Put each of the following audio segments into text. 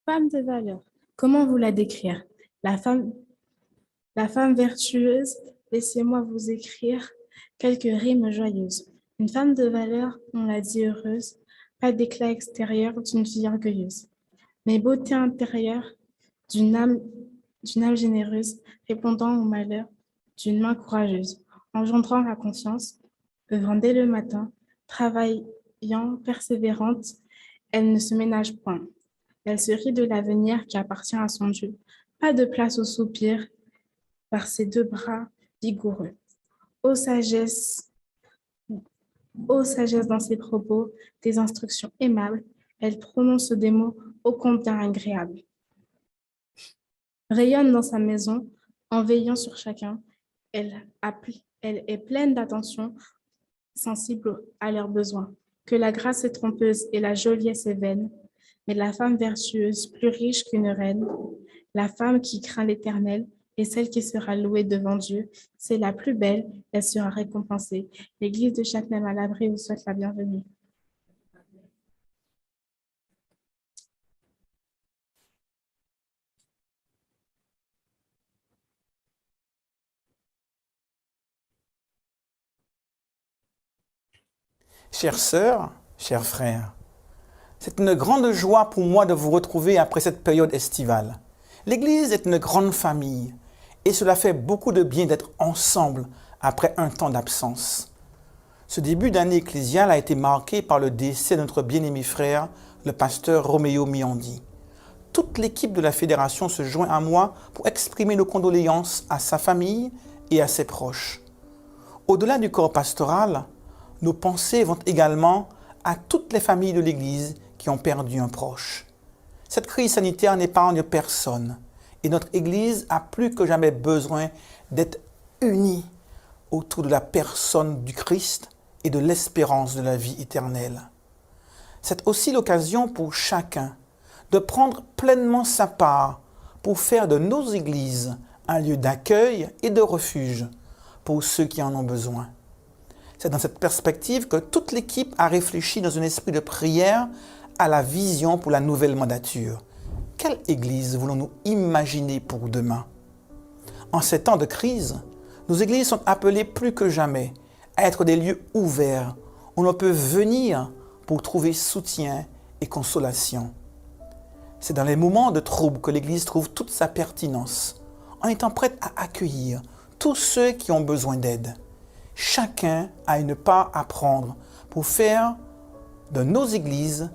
Femme de valeur, comment vous la décrire? La femme, la femme vertueuse, laissez-moi vous écrire quelques rimes joyeuses. Une femme de valeur, on l'a dit heureuse, pas d'éclat extérieur d'une fille orgueilleuse, mais beauté intérieure d'une âme, d'une âme généreuse, répondant au malheur d'une main courageuse, engendrant la confiance, œuvrant dès le matin, travaillant, persévérante, elle ne se ménage point. Elle se rit de l'avenir qui appartient à son Dieu. Pas de place au soupir par ses deux bras vigoureux. Ô sagesse, ô sagesse dans ses propos, des instructions aimables, elle prononce des mots ô combien agréables. Rayonne dans sa maison, en veillant sur chacun, elle est pleine d'attention, sensible à leurs besoins. Que la grâce est trompeuse et la joliesse est vaine, mais la femme vertueuse, plus riche qu'une reine, la femme qui craint l'Éternel est celle qui sera louée devant Dieu. C'est la plus belle, elle sera récompensée. L'Église de Châtenay-Malabry vous souhaite la bienvenue. Chères sœurs, chers frères, c'est une grande joie pour moi de vous retrouver après cette période estivale. L'Église est une grande famille et cela fait beaucoup de bien d'être ensemble après un temps d'absence. Ce début d'année ecclésiale a été marqué par le décès de notre bien-aimé frère, le pasteur Roméo Miondi. Toute l'équipe de la fédération se joint à moi pour exprimer nos condoléances à sa famille et à ses proches. Au-delà du corps pastoral, nos pensées vont également à toutes les familles de l'Église qui ont perdu un proche. Cette crise sanitaire n'épargne personne et notre Église a plus que jamais besoin d'être unie autour de la personne du Christ et de l'espérance de la vie éternelle. C'est aussi l'occasion pour chacun de prendre pleinement sa part pour faire de nos églises un lieu d'accueil et de refuge pour ceux qui en ont besoin. C'est dans cette perspective que toute l'équipe a réfléchi dans un esprit de prière à la vision pour la nouvelle mandature. Quelle église voulons-nous imaginer pour demain? En ces temps de crise, nos églises sont appelées plus que jamais à être des lieux ouverts où l'on peut venir pour trouver soutien et consolation. C'est dans les moments de trouble que l'Église trouve toute sa pertinence, en étant prête à accueillir tous ceux qui ont besoin d'aide. Chacun a une part à prendre pour faire de nos églises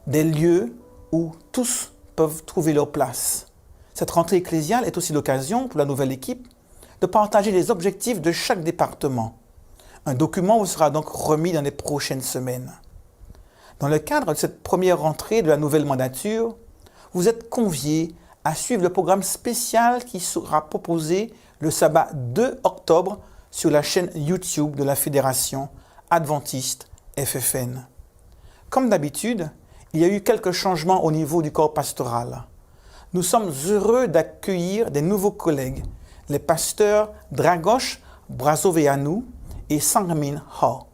des lieux où tous peuvent trouver leur place. Cette rentrée ecclésiale est aussi l'occasion pour la nouvelle équipe de partager les objectifs de chaque département. Un document vous sera donc remis dans les prochaines semaines. Dans le cadre de cette première rentrée de la nouvelle mandature, vous êtes conviés à suivre le programme spécial qui sera proposé le sabbat 2 octobre sur la chaîne YouTube de la Fédération Adventiste FFN. Comme d'habitude, il y a eu quelques changements au niveau du corps pastoral. Nous sommes heureux d'accueillir des nouveaux collègues, les pasteurs Dragoș Brazoveanu et Sangmin Ho.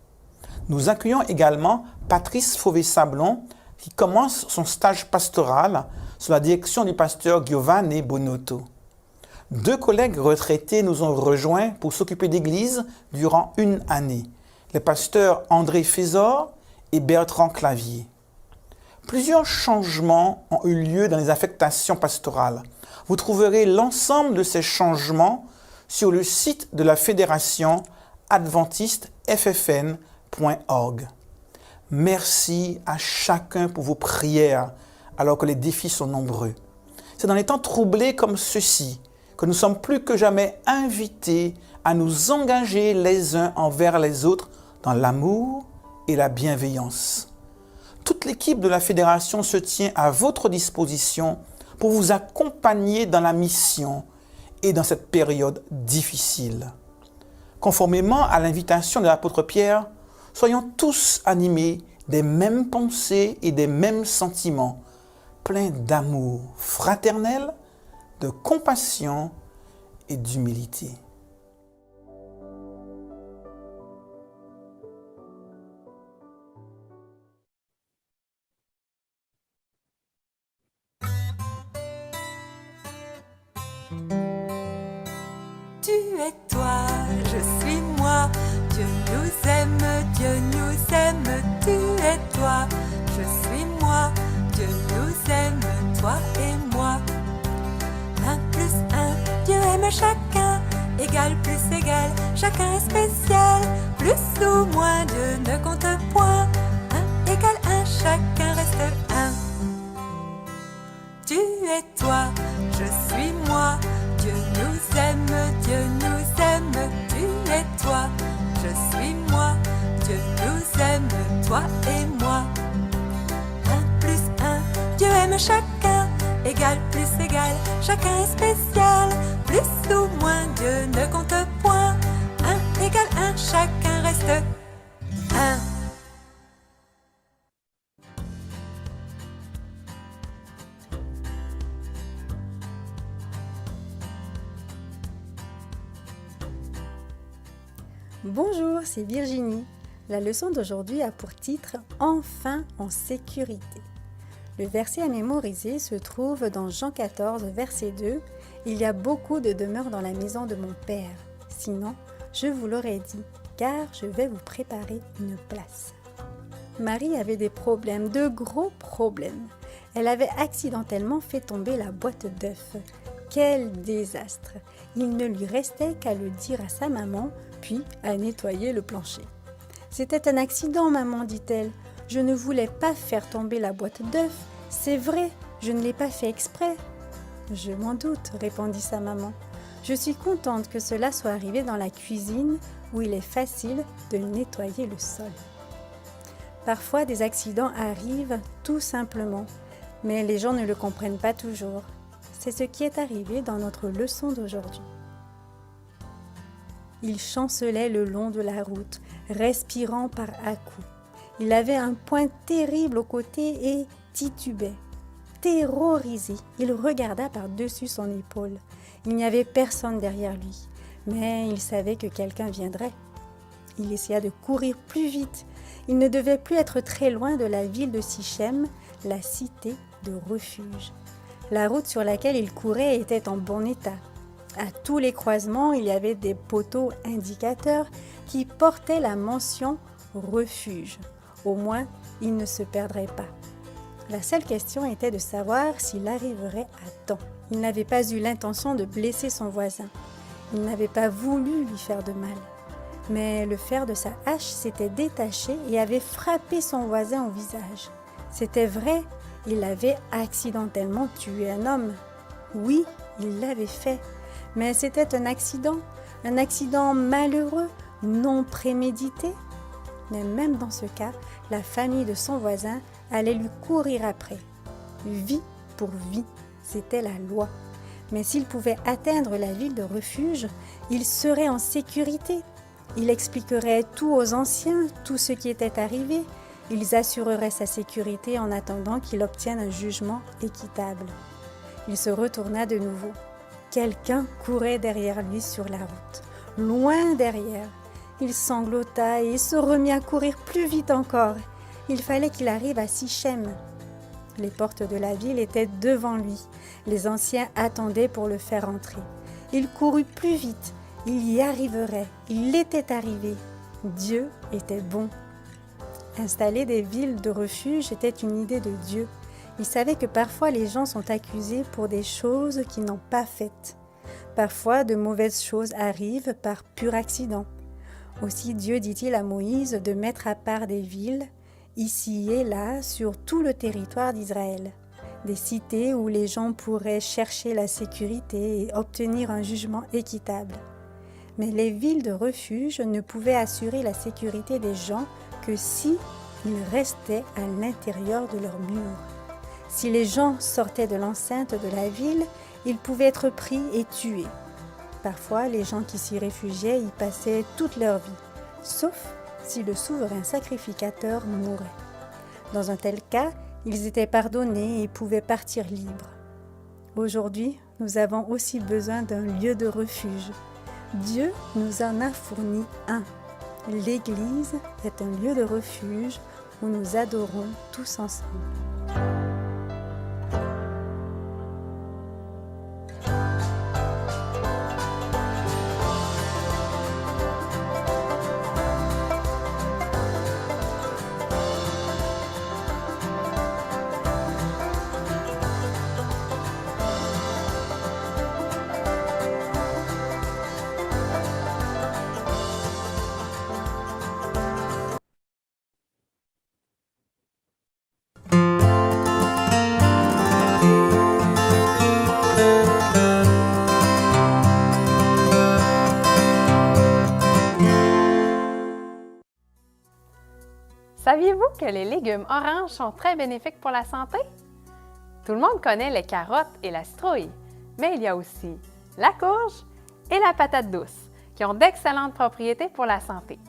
Nous accueillons également Patrice Fauvé-Sablon qui commence son stage pastoral sous la direction du pasteur Giovanni Bonotto. 2 collègues retraités nous ont rejoints pour s'occuper d'église durant une année, les pasteurs André Fézor et Bertrand Clavier. Plusieurs changements ont eu lieu dans les affectations pastorales. Vous trouverez l'ensemble de ces changements sur le site de la Fédération Adventiste FFN.org. Merci à chacun pour vos prières alors que les défis sont nombreux. C'est dans les temps troublés comme ceux-ci que nous sommes plus que jamais invités à nous engager les uns envers les autres dans l'amour et la bienveillance. Toute l'équipe de la Fédération se tient à votre disposition pour vous accompagner dans la mission et dans cette période difficile. Conformément à l'invitation de l'apôtre Pierre, soyons tous animés des mêmes pensées et des mêmes sentiments, pleins d'amour fraternel, de compassion et d'humilité. Tu es toi, je suis moi. Dieu nous aime, Dieu nous aime. Tu es toi, je suis moi. Dieu nous aime, toi et moi. 1+1, Dieu aime chacun. Égal plus égal, chacun est spécial. Plus ou moins, Dieu ne compte point. 1 égale 1, chacun reste 1. Tu es toi, je suis moi. Dieu nous aime, Dieu nous aime. Tu es toi, je suis moi. Dieu nous aime, toi et moi. 1+1, Dieu aime chacun. Égal plus égal, chacun est spécial. Plus ou moins, Dieu ne compte point. 1 égale 1, chacun reste 1. Bonjour, c'est Virginie. La leçon d'aujourd'hui a pour titre « Enfin en sécurité ». Le verset à mémoriser se trouve dans Jean 14, verset 2. « Il y a beaucoup de demeures dans la maison de mon Père. Sinon, je vous l'aurais dit, car je vais vous préparer une place. » Marie avait des problèmes, de gros problèmes. Elle avait accidentellement fait tomber la boîte d'œufs. Quel désastre! Il ne lui restait qu'à le dire à sa maman, puis à nettoyer le plancher. « C'était un accident, maman, dit-elle. Je ne voulais pas faire tomber la boîte d'œufs. C'est vrai, je ne l'ai pas fait exprès. »« Je m'en doute, répondit sa maman. Je suis contente que cela soit arrivé dans la cuisine où il est facile de nettoyer le sol. » Parfois, des accidents arrivent tout simplement, mais les gens ne le comprennent pas toujours. C'est ce qui est arrivé dans notre leçon d'aujourd'hui. Il chancelait le long de la route, respirant par à-coups. Il avait un poing terrible au côté et titubait. Terrorisé, il regarda par-dessus son épaule. Il n'y avait personne derrière lui, mais il savait que quelqu'un viendrait. Il essaya de courir plus vite. Il ne devait plus être très loin de la ville de Sichem, la cité de refuge. La route sur laquelle il courait était en bon état. À tous les croisements, il y avait des poteaux indicateurs qui portaient la mention « refuge ». Au moins, il ne se perdrait pas. La seule question était de savoir s'il arriverait à temps. Il n'avait pas eu l'intention de blesser son voisin. Il n'avait pas voulu lui faire de mal. Mais le fer de sa hache s'était détaché et avait frappé son voisin au visage. C'était vrai, il avait accidentellement tué un homme. Oui, il l'avait fait. Mais c'était un accident malheureux, non prémédité. Mais même dans ce cas, la famille de son voisin allait lui courir après. Vie pour vie, c'était la loi. Mais s'il pouvait atteindre la ville de refuge, il serait en sécurité. Il expliquerait tout aux anciens, tout ce qui était arrivé. Ils assureraient sa sécurité en attendant qu'il obtienne un jugement équitable. Il se retourna de nouveau. Quelqu'un courait derrière lui sur la route, loin derrière. Il sanglota et se remit à courir plus vite encore. Il fallait qu'il arrive à Sichem. Les portes de la ville étaient devant lui. Les anciens attendaient pour le faire entrer. Il courut plus vite. Il y arriverait. Il était arrivé. Dieu était bon. Installer des villes de refuge était une idée de Dieu. Il savait que parfois les gens sont accusés pour des choses qu'ils n'ont pas faites. Parfois, de mauvaises choses arrivent par pur accident. Aussi Dieu dit-il à Moïse de mettre à part des villes, ici et là, sur tout le territoire d'Israël. Des cités où les gens pourraient chercher la sécurité et obtenir un jugement équitable. Mais les villes de refuge ne pouvaient assurer la sécurité des gens que si ils restaient à l'intérieur de leurs murs. Si les gens sortaient de l'enceinte de la ville, ils pouvaient être pris et tués. Parfois, les gens qui s'y réfugiaient y passaient toute leur vie, sauf si le souverain sacrificateur mourait. Dans un tel cas, ils étaient pardonnés et pouvaient partir libres. Aujourd'hui, nous avons aussi besoin d'un lieu de refuge. Dieu nous en a fourni un. L'Église est un lieu de refuge où nous adorons tous ensemble. Saviez-vous que les légumes oranges sont très bénéfiques pour la santé? Tout le monde connaît les carottes et la citrouille, mais il y a aussi la courge et la patate douce, qui ont d'excellentes propriétés pour la santé.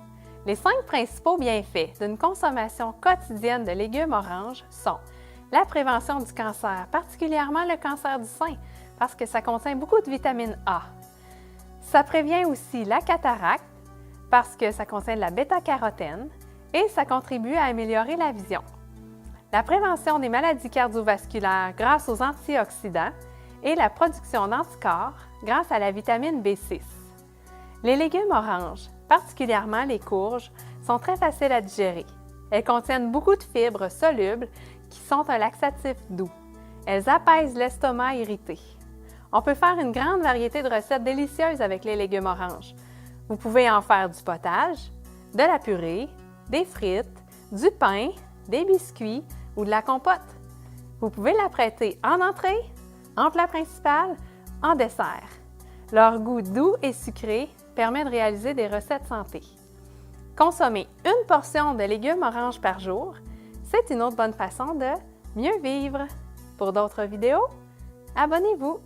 Les 5 principaux bienfaits d'une consommation quotidienne de légumes oranges sont la prévention du cancer, particulièrement le cancer du sein, parce que ça contient beaucoup de vitamine A. Ça prévient aussi la cataracte, parce que ça contient de la bêta-carotène, et ça contribue à améliorer la vision. La prévention des maladies cardiovasculaires grâce aux antioxydants et la production d'anticorps grâce à la vitamine B6. Les légumes oranges, particulièrement les courges, sont très faciles à digérer. Elles contiennent beaucoup de fibres solubles qui sont un laxatif doux. Elles apaisent l'estomac irrité. On peut faire une grande variété de recettes délicieuses avec les légumes oranges. Vous pouvez en faire du potage, de la purée, des frites, du pain, des biscuits ou de la compote. Vous pouvez l'apprêter en entrée, en plat principal, en dessert. Leur goût doux et sucré permet de réaliser des recettes santé. Consommer une portion de légumes oranges par jour, c'est une autre bonne façon de mieux vivre. Pour d'autres vidéos, abonnez-vous!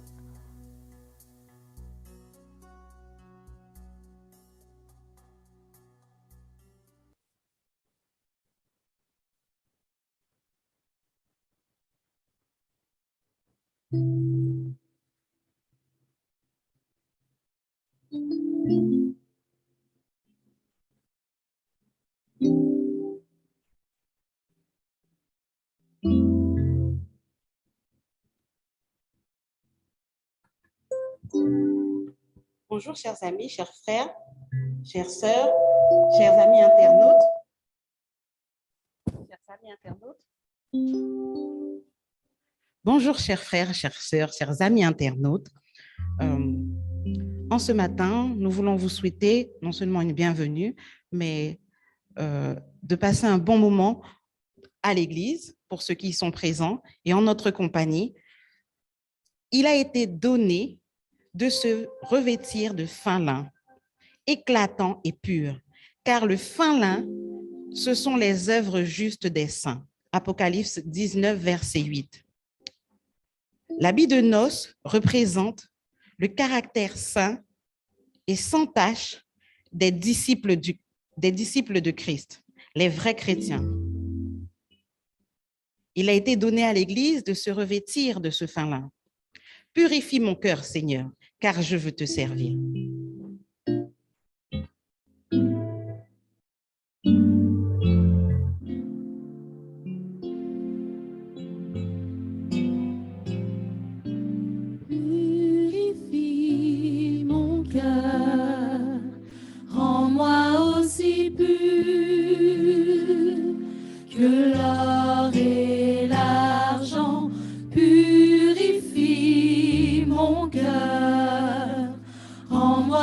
Bonjour chers amis, chers frères, chères sœurs, chers amis internautes. Bonjour chers frères, chères sœurs, chers amis internautes. En ce matin, nous voulons vous souhaiter non seulement une bienvenue, mais de passer un bon moment à l'église pour ceux qui y sont présents et en notre compagnie. Il a été donné de se revêtir de fin lin, éclatant et pur, car le fin lin, ce sont les œuvres justes des saints. Apocalypse 19, verset 8. L'habit de noces représente le caractère saint et sans tache des disciples de Christ, les vrais chrétiens. Il a été donné à l'Église de se revêtir de ce fin lin. Purifie mon cœur, Seigneur, car je veux te servir. Purifie mon cœur, rends-moi aussi pur que l'or et l'argent. Purifie mon cœur, rends-moi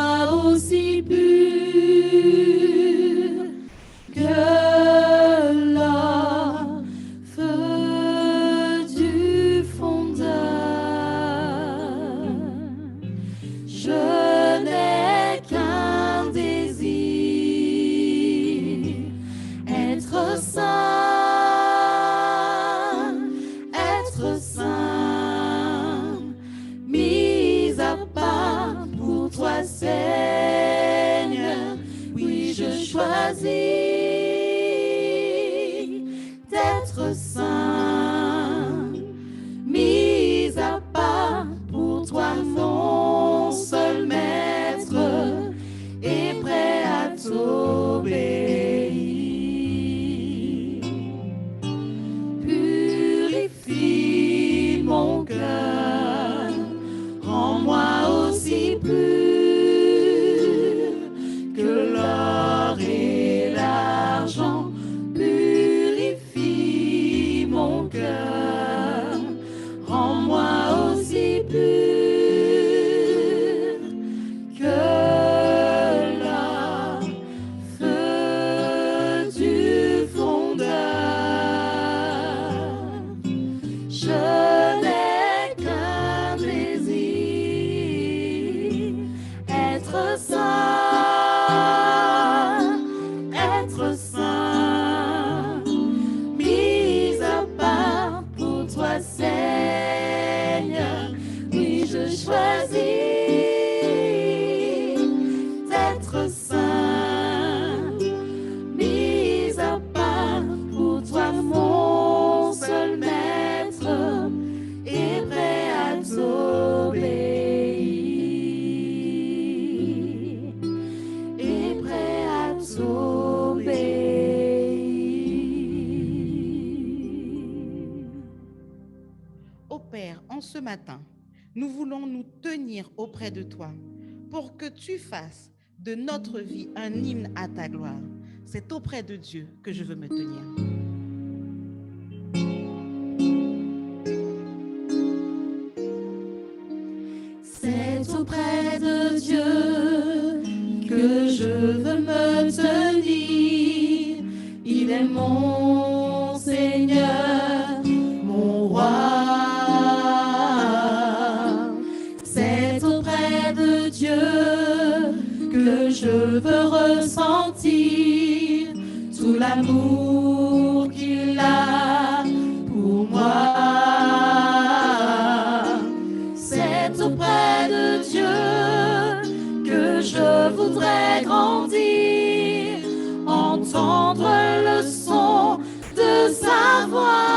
cœur, rends-moi aussi pur que la feu du fondeur. Je n'ai qu'un désir, être saint, mis à part pour toi, Seigneur. Oui, je choisis d'être saint, mis à part pour toi, mon seul maître, et prêt à t'obéir, et prêt à t'obéir. Ô Père, en ce matin, nous voulons nous tenir auprès de toi pour que tu fasses de notre vie un hymne à ta gloire. C'est auprès de Dieu que je veux me tenir. C'est auprès de Dieu que je veux me tenir. Il est mon Seigneur, mon roi. C'est auprès de Dieu que je veux ressentir tout l'amour qu'il a pour moi. C'est auprès de Dieu que je voudrais grandir, entendre le son de sa voix.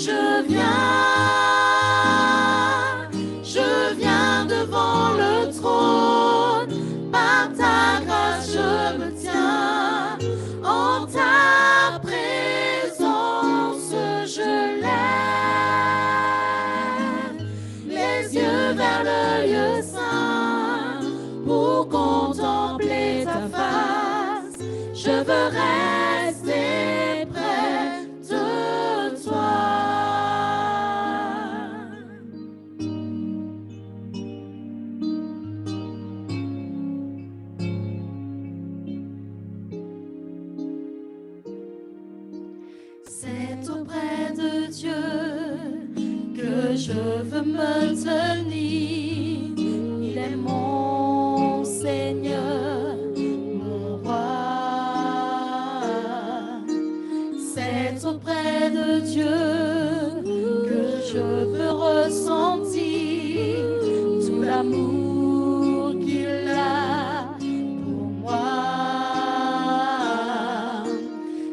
Je viens devant le trône, par ta grâce je me tiens, en ta présence je lève les yeux vers le lieu saint pour contempler ta face. Je veux rester près de toi. C'est auprès de Dieu que je veux me tenir. Il est mon Seigneur, mon roi. C'est auprès de Dieu que je veux ressentir tout l'amour qu'il a pour moi.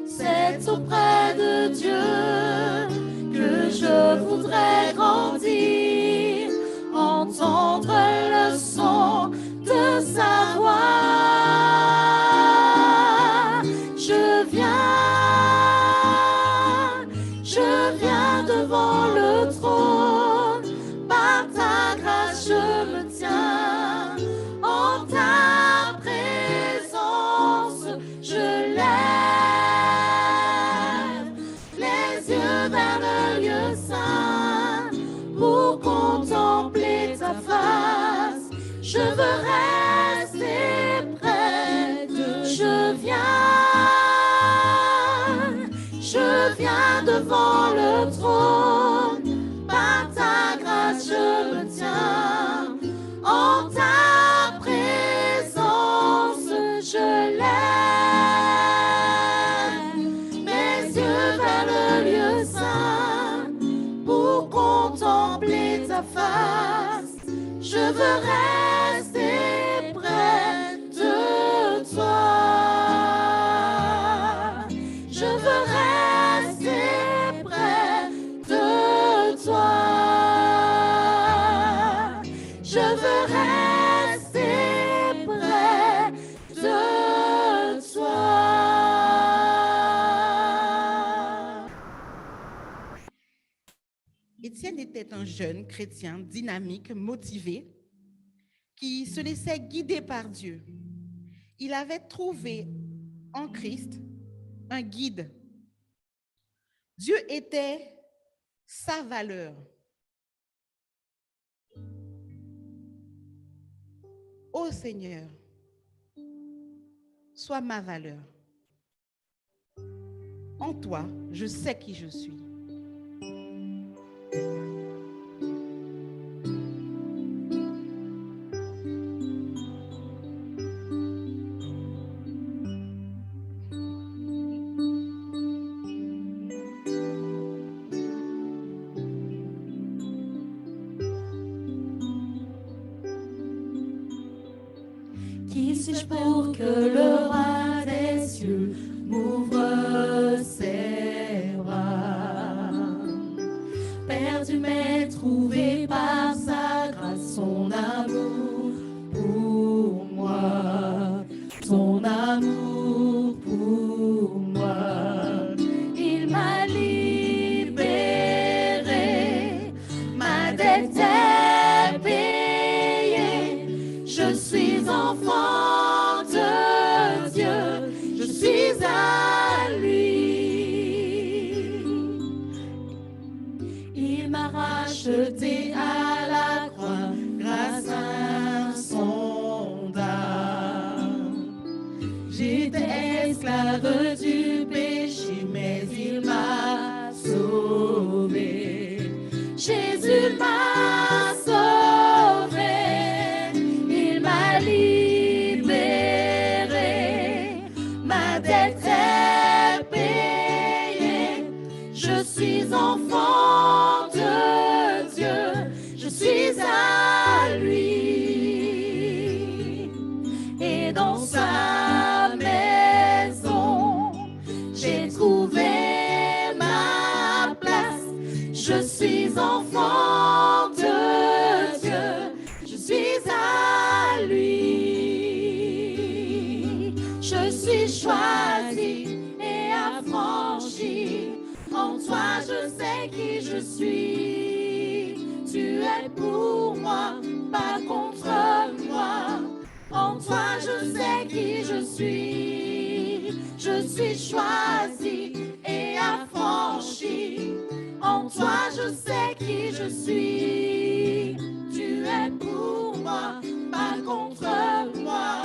C'est auprès de Dieu que je voudrais grandir, entendre le son de sa voix. Je viens devant le trône, par ta grâce je me tiens, en ta présence je lève les yeux vers le lieu saint pour contempler ta face. Je veux rester près de. Je viens devant le trône, par ta grâce je me tiens, en ta présence je lève mes yeux vers le lieu saint pour contempler ta face. Je veux rester près de toi. Je veux rester près de toi. Je veux rester près de toi. Étienne était un jeune chrétien dynamique, motivé, qui se laissait guider par Dieu. Il avait trouvé en Christ un guide Dieu était sa valeur. Ô Seigneur, sois ma valeur. En toi, je sais qui je suis. Qui suis-je pour que le roi des cieux m'ouvre ses bras? Perdu mais trouvé par sa grâce, son amour pour moi, son amour pour moi. Il m'a libéré, ma dette est payée, je suis enfant de Dieu, je suis à lui. Il m'a racheté à la croix grâce à son dame. J'étais esclave du péché, mais il m'a sauvé. Jésus m'a sauvé, il m'a libéré, ma dette est payée, je suis enfant de Dieu, je suis à lui. Et dans sa maison, j'ai trouvé ma place, je suis enfant de Dieu, je suis à lui. Je suis choisi et affranchi. En toi, je sais qui je suis. Tu es pour moi, pas contre moi. En toi, je sais qui je suis. Je suis choisi et affranchi. En toi, je sais qui je suis. Tu es pour moi, pas contre moi.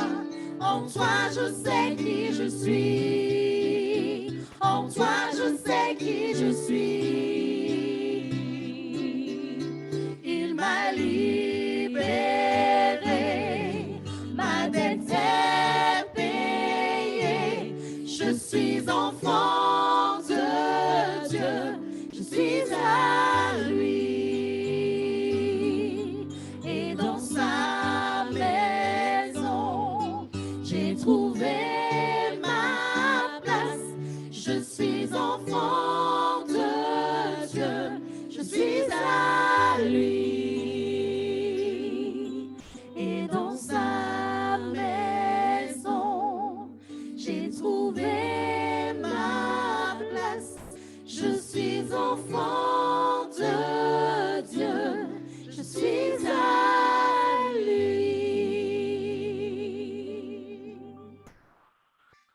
En toi, je sais qui je suis. En toi, je sais qui je suis. Il m'a libéré, ma dette est payée. Je suis enfant de Dieu, je suis à lui. Et dans sa maison, j'ai trouvé ma place. Je suis enfant de Dieu, je suis à lui. Et dans sa maison, j'ai trouvé ma place. Je suis enfant de Dieu, je suis à lui.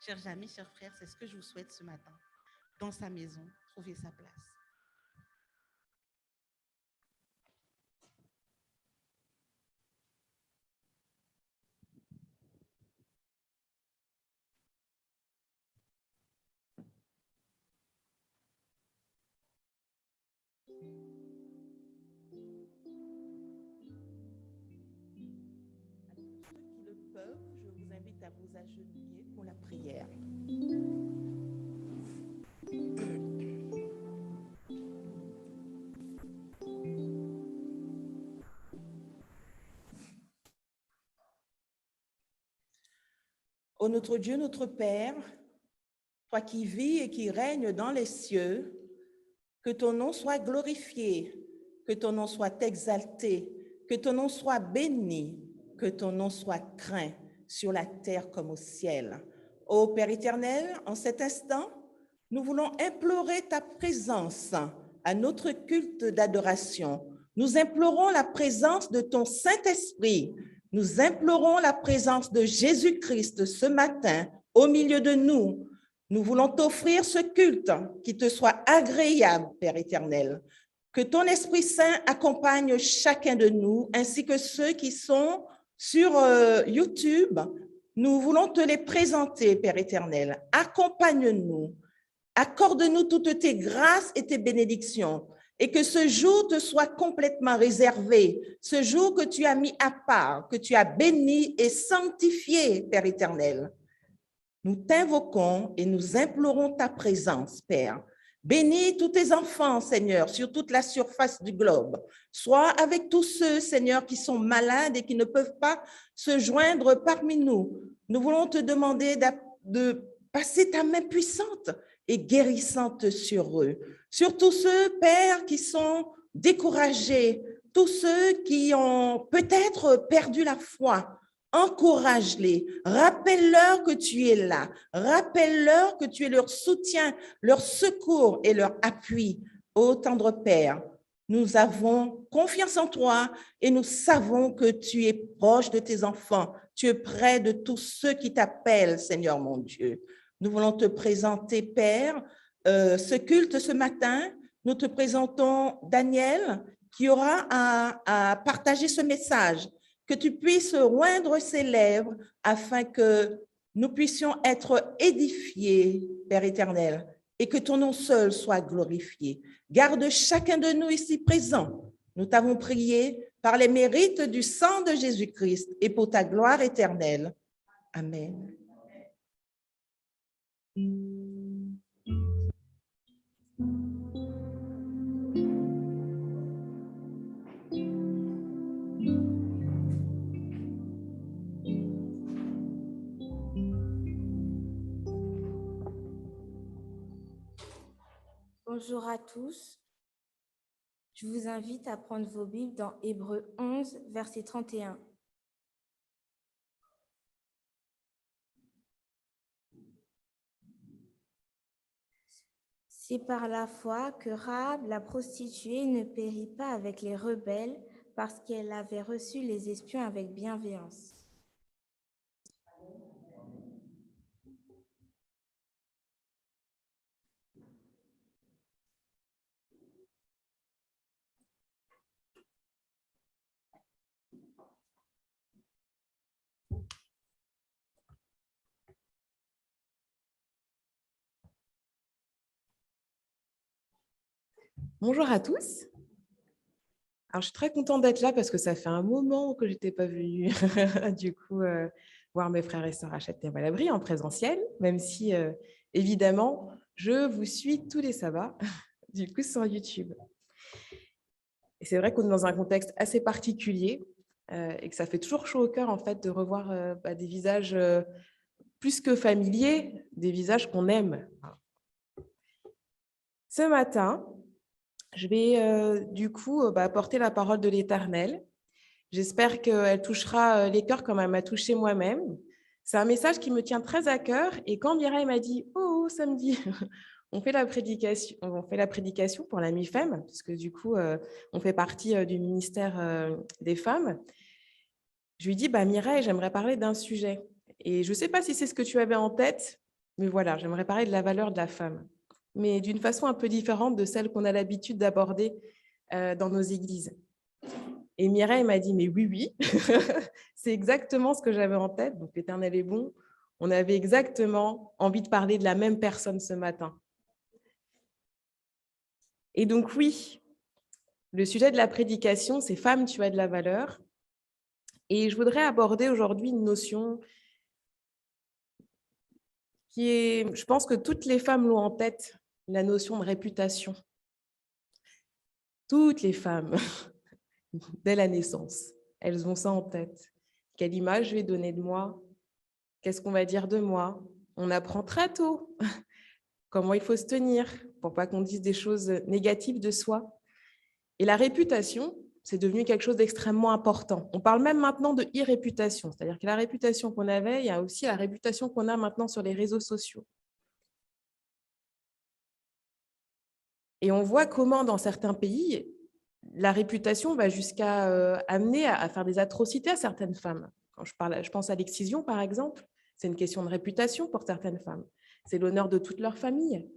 Chers amis, chers frères, c'est ce que je vous souhaite ce matin. Dans sa maison, trouver sa place. Ceux qui le peuvent, je vous invite à vous agenouiller pour la prière. Ô notre Dieu, notre Père, toi qui vis et qui règnes dans les cieux, que ton nom soit glorifié, que ton nom soit exalté, que ton nom soit béni, que ton nom soit craint sur la terre comme au ciel. Ô Père éternel, en cet instant, nous voulons implorer ta présence à notre culte d'adoration. Nous implorons la présence de ton Saint-Esprit. Nous implorons la présence de Jésus-Christ ce matin au milieu de nous. Nous voulons t'offrir ce culte qui te soit agréable, Père éternel. Que ton Esprit Saint accompagne chacun de nous, ainsi que ceux qui sont sur YouTube. Nous voulons te les présenter, Père éternel. Accompagne-nous, accorde-nous toutes tes grâces et tes bénédictions, et que ce jour te soit complètement réservé, ce jour que tu as mis à part, que tu as béni et sanctifié, Père éternel. Nous t'invoquons et nous implorons ta présence, Père. Bénis tous tes enfants, Seigneur, sur toute la surface du globe. Sois avec tous ceux, Seigneur, qui sont malades et qui ne peuvent pas se joindre parmi nous. Nous voulons te demander de passer ta main puissante et guérissante sur eux. Sur tous ceux, Père, qui sont découragés, tous ceux qui ont peut-être perdu la foi. Encourage-les, rappelle-leur que tu es là, rappelle-leur que tu es leur soutien, leur secours et leur appui. Ô tendre Père, nous avons confiance en toi et nous savons que tu es proche de tes enfants, tu es près de tous ceux qui t'appellent, Seigneur mon Dieu. Nous voulons te présenter, Père, ce culte ce matin. Nous te présentons Daniel qui aura à partager ce message. Que tu puisses oindre ses lèvres afin que nous puissions être édifiés, Père éternel, et que ton nom seul soit glorifié. Garde chacun de nous ici présents. Nous t'avons prié par les mérites du sang de Jésus-Christ et pour ta gloire éternelle. Amen. Bonjour à tous. Je vous invite à prendre vos Bibles dans Hébreux 11, verset 31. C'est par la foi que Rahab, la prostituée, ne périt pas avec les rebelles parce qu'elle avait reçu les espions avec bienveillance. Bonjour à tous. Alors, je suis très contente d'être là parce que ça fait un moment que je n'étais pas venue du coup voir mes frères et sœurs à Châtenay-Malabry en présentiel, même si évidemment, je vous suis tous les sabbats du coup sur YouTube. Et c'est vrai qu'on est dans un contexte assez particulier et que ça fait toujours chaud au cœur en fait de revoir des visages plus que familiers, des visages qu'on aime. Ce matin, je vais du coup porter la parole de l'Éternel. J'espère qu'elle touchera les cœurs comme elle m'a touché moi-même. C'est un message qui me tient très à cœur. Et quand Mireille m'a dit « Oh, samedi, on fait la prédication pour la MIFEM », parce que du coup, on fait partie du ministère des femmes, je lui dis « Mireille, j'aimerais parler d'un sujet. Et je ne sais pas si c'est ce que tu avais en tête, mais voilà, j'aimerais parler de la valeur de la femme. » mais d'une façon un peu différente de celle qu'on a l'habitude d'aborder dans nos églises. Et Mireille m'a dit, mais oui, c'est exactement ce que j'avais en tête, donc l'Éternel est bon. On avait exactement envie de parler de la même personne ce matin. Et donc oui, le sujet de la prédication, c'est « Femme, tu as de la valeur ». Et je voudrais aborder aujourd'hui une notion qui est, je pense que toutes les femmes l'ont en tête, la notion de réputation. Toutes les femmes, dès la naissance, elles ont ça en tête. Quelle image je vais donner de moi? Qu'est-ce qu'on va dire de moi? On apprend très tôt comment il faut se tenir pour pas qu'on dise des choses négatives de soi. Et la réputation, c'est devenu quelque chose d'extrêmement important. On parle même maintenant de e-réputation, c'est-à-dire que la réputation qu'on avait, il y a aussi la réputation qu'on a maintenant sur les réseaux sociaux. Et on voit comment, dans certains pays, la réputation va jusqu'à amener à faire des atrocités à certaines femmes. Quand je pense à l'excision, par exemple, c'est une question de réputation pour certaines femmes. c'est l'honneur de toute leur famille.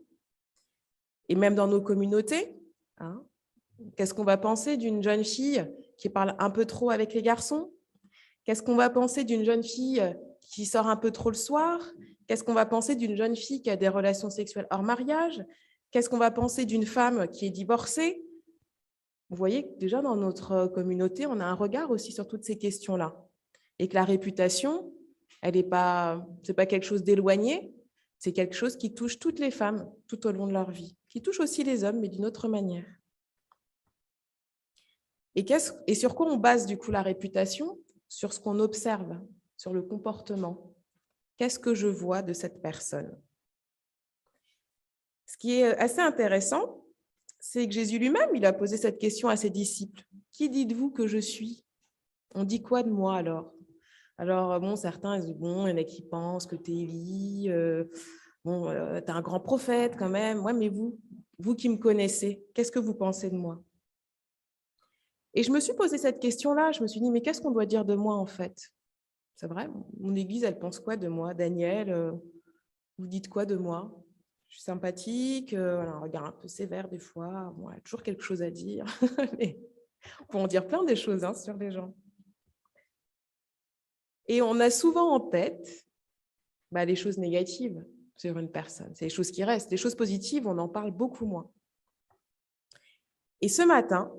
Et même dans nos communautés, hein, qu'est-ce qu'on va penser d'une jeune fille qui parle un peu trop avec les garçons? Qu'est-ce qu'on va penser d'une jeune fille qui sort un peu trop le soir? Qu'est-ce qu'on va penser d'une jeune fille qui a des relations sexuelles hors mariage? Qu'est-ce qu'on va penser d'une femme qui est divorcée? Vous voyez que déjà dans notre communauté, on a un regard aussi sur toutes ces questions-là. Et que la réputation, c'est pas quelque chose d'éloigné, c'est quelque chose qui touche toutes les femmes tout au long de leur vie, qui touche aussi les hommes, mais d'une autre manière. Et sur quoi on base du coup la réputation? Sur ce qu'on observe, sur le comportement. Qu'est-ce que je vois de cette personne? Ce qui est assez intéressant, c'est que Jésus lui-même, il a posé cette question à ses disciples. Qui dites-vous que je suis? On dit quoi de moi alors? Alors, bon, certains disent, bon, il y en a qui pensent que tu es Élie, tu es un grand prophète quand même. Ouais, mais vous qui me connaissez, qu'est-ce que vous pensez de moi? Et je me suis posé cette question-là, je me suis dit, mais qu'est-ce qu'on doit dire de moi en fait? C'est vrai, mon église, elle pense quoi de moi? Daniel, vous dites quoi de moi? Je suis sympathique, un regard un peu sévère des fois, bon, elle a toujours quelque chose à dire. Mais on peut en dire plein des choses hein, sur les gens. Et on a souvent en tête les choses négatives sur une personne, c'est les choses qui restent. Les choses positives, on en parle beaucoup moins. Et ce matin,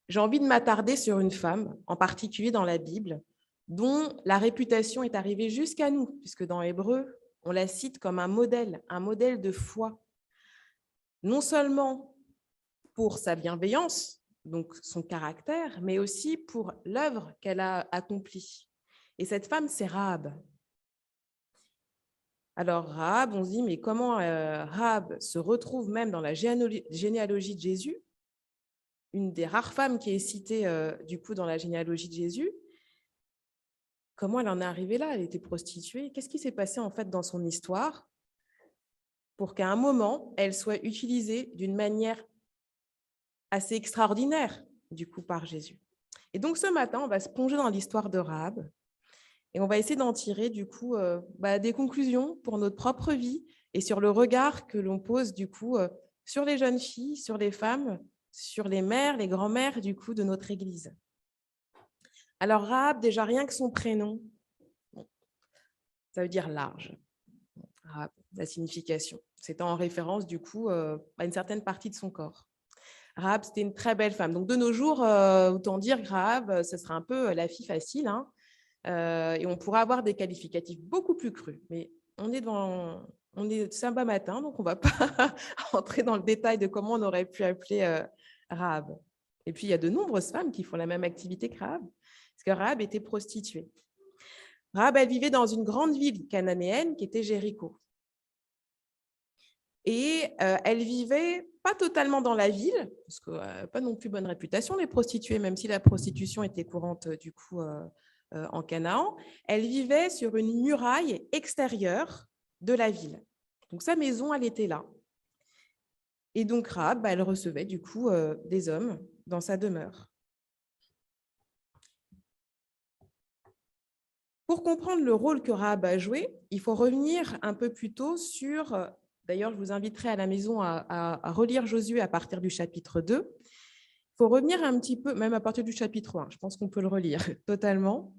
j'ai envie de m'attarder sur une femme, en particulier dans la Bible, dont la réputation est arrivée jusqu'à nous, puisque dans Hébreu, on la cite comme un modèle de foi. Non seulement pour sa bienveillance, donc son caractère, mais aussi pour l'œuvre qu'elle a accomplie. Et cette femme, c'est Rahab. Alors Rahab, on se dit, mais comment Rahab se retrouve même dans la généalogie de Jésus, une des rares femmes qui est citée du coup dans la généalogie de Jésus? Comment elle en est arrivée là? Elle était prostituée. Qu'est-ce qui s'est passé en fait dans son histoire pour qu'à un moment, elle soit utilisée d'une manière assez extraordinaire du coup par Jésus? Et donc ce matin, on va se plonger dans l'histoire de Rahab et on va essayer d'en tirer du coup des conclusions pour notre propre vie et sur le regard que l'on pose du coup sur les jeunes filles, sur les femmes, sur les mères, les grands-mères du coup de notre Église. Alors Rahab, déjà rien que son prénom, ça veut dire large. Rahab, la signification. C'est en référence du coup à une certaine partie de son corps. Rahab, c'était une très belle femme. Donc de nos jours, autant dire que Rahab, ce sera un peu la fille facile, hein, et on pourra avoir des qualificatifs beaucoup plus crus. Mais c'est un bas matin, donc on ne va pas entrer dans le détail de comment on aurait pu appeler Rahab. Et puis il y a de nombreuses femmes qui font la même activité que Rahab. Parce que Rahab était prostituée. Rahab, elle vivait dans une grande ville cananéenne qui était Jéricho. Et elle vivait pas totalement dans la ville, parce que pas non plus bonne réputation les prostituées, même si la prostitution était courante du coup en Canaan. Elle vivait sur une muraille extérieure de la ville. Donc sa maison, elle était là. Et donc Rahab, elle recevait du coup des hommes dans sa demeure. Pour comprendre le rôle que Rahab a joué, il faut revenir un peu plus tôt sur, d'ailleurs je vous inviterai à la maison à relire Josué à partir du chapitre 2. Il faut revenir un petit peu, même à partir du chapitre 1, je pense qu'on peut le relire totalement.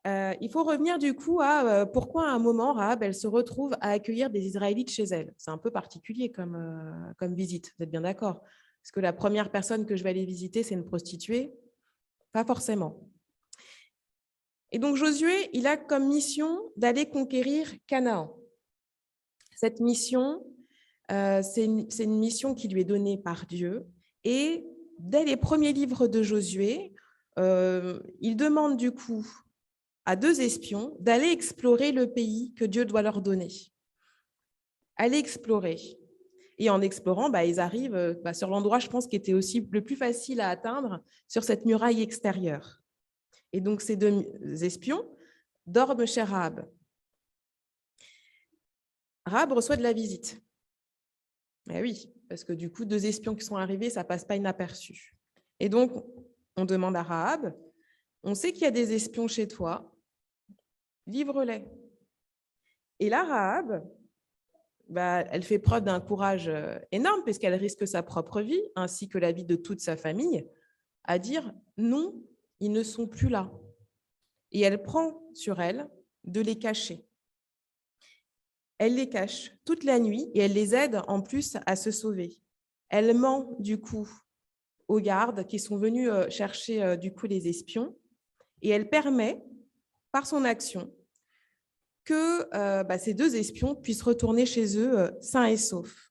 Il faut revenir du coup à pourquoi à un moment Rahab, elle se retrouve à accueillir des Israélites chez elle. C'est un peu particulier comme visite, vous êtes bien d'accord? Parce que la première personne que je vais aller visiter, c'est une prostituée? Pas forcément. Et donc Josué, il a comme mission d'aller conquérir Canaan. Cette mission, c'est une mission qui lui est donnée par Dieu. Et dès les premiers livres de Josué, il demande du coup à 2 espions d'aller explorer le pays que Dieu doit leur donner. Aller explorer. Et en explorant, ils arrivent sur l'endroit, je pense, qui était aussi le plus facile à atteindre, sur cette muraille extérieure. Et donc, ces 2 espions dorment chez Rahab. Rahab reçoit de la visite. Eh oui, parce que du coup, 2 espions qui sont arrivés, ça ne passe pas inaperçu. Et donc, on demande à Rahab, on sait qu'il y a des espions chez toi, livre-les. Et là, Rahab, elle fait preuve d'un courage énorme puisqu'elle risque sa propre vie ainsi que la vie de toute sa famille à dire non, ils ne sont plus là. Et elle prend sur elle de les cacher. Elle les cache toute la nuit et elle les aide en plus à se sauver. Elle ment du coup aux gardes qui sont venus chercher du coup les espions et elle permet par son action que ces 2 espions puissent retourner chez eux sains et saufs.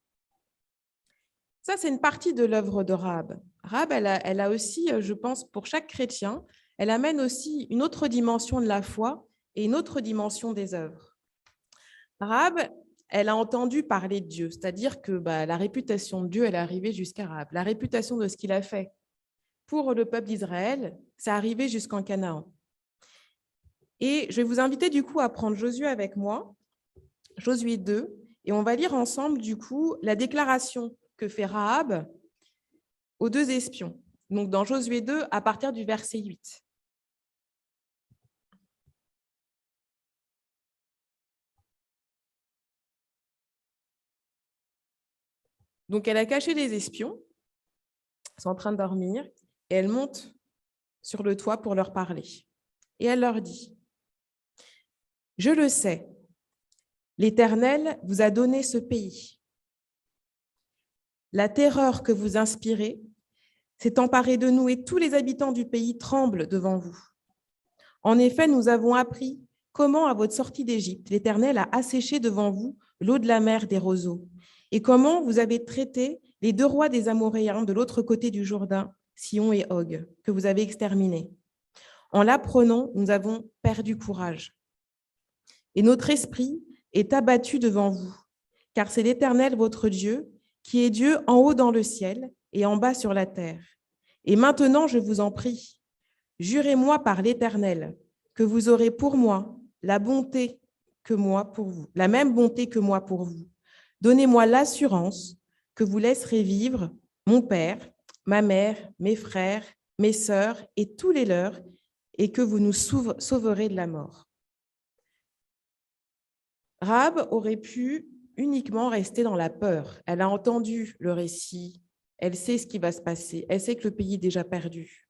Ça, c'est une partie de l'œuvre de Rahab. Rahab, elle a aussi, je pense, pour chaque chrétien, elle amène aussi une autre dimension de la foi et une autre dimension des œuvres. Rahab, elle a entendu parler de Dieu, c'est-à-dire que la réputation de Dieu, elle est arrivée jusqu'à Rahab. La réputation de ce qu'il a fait pour le peuple d'Israël, c'est arrivé jusqu'en Canaan. Et je vais vous inviter du coup à prendre Josué avec moi, Josué 2, et on va lire ensemble du coup la déclaration que fait Rahab aux 2 espions. Donc dans Josué 2, à partir du verset 8. Donc elle a caché les espions, ils sont en train de dormir, et elle monte sur le toit pour leur parler. Et elle leur dit, « Je le sais, l'Éternel vous a donné ce pays. La terreur que vous inspirez s'est emparée de nous et tous les habitants du pays tremblent devant vous. En effet, nous avons appris comment, à votre sortie d'Égypte, l'Éternel a asséché devant vous l'eau de la mer des roseaux, et comment vous avez traité les 2 rois des Amoréens de l'autre côté du Jourdain, Sihon et Og, que vous avez exterminés. En l'apprenant, nous avons perdu courage. Et notre esprit est abattu devant vous, car c'est l'Éternel, votre Dieu, qui est Dieu en haut dans le ciel et en bas sur la terre. Et maintenant, je vous en prie, jurez-moi par l'Éternel que vous aurez pour moi la bonté que moi pour vous, la même bonté que moi pour vous. Donnez-moi l'assurance que vous laisserez vivre mon père, ma mère, mes frères, mes sœurs et tous les leurs, et que vous nous sauverez de la mort. » Rahab aurait pu uniquement rester dans la peur. Elle a entendu le récit, elle sait ce qui va se passer, elle sait que le pays est déjà perdu.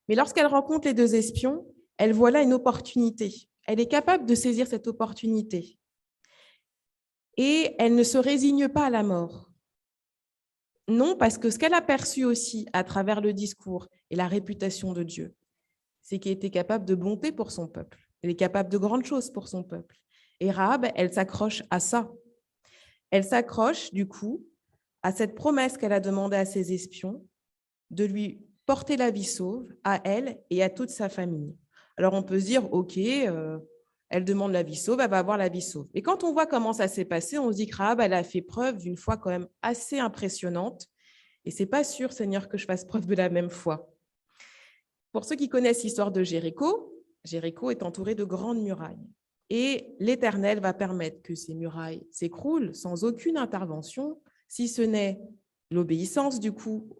Mais lorsqu'elle rencontre les 2 espions, elle voit là une opportunité. Elle est capable de saisir cette opportunité. Et elle ne se résigne pas à la mort. Non, parce que ce qu'elle a perçu aussi à travers le discours et la réputation de Dieu, c'est qu'il était capable de bonté pour son peuple. Elle est capable de grandes choses pour son peuple. Et Rahab, elle s'accroche à ça. Elle s'accroche, du coup, à cette promesse qu'elle a demandée à ses espions de lui porter la vie sauve à elle et à toute sa famille. Alors, on peut se dire, OK, elle demande la vie sauve, elle va avoir la vie sauve. Mais quand on voit comment ça s'est passé, on se dit que Rahab, elle a fait preuve d'une foi quand même assez impressionnante. Et ce n'est pas sûr, Seigneur, que je fasse preuve de la même foi. Pour ceux qui connaissent l'histoire de Jéricho, Jéricho est entouré de grandes murailles. Et l'Éternel va permettre que ces murailles s'écroulent sans aucune intervention, si ce n'est l'obéissance, du coup,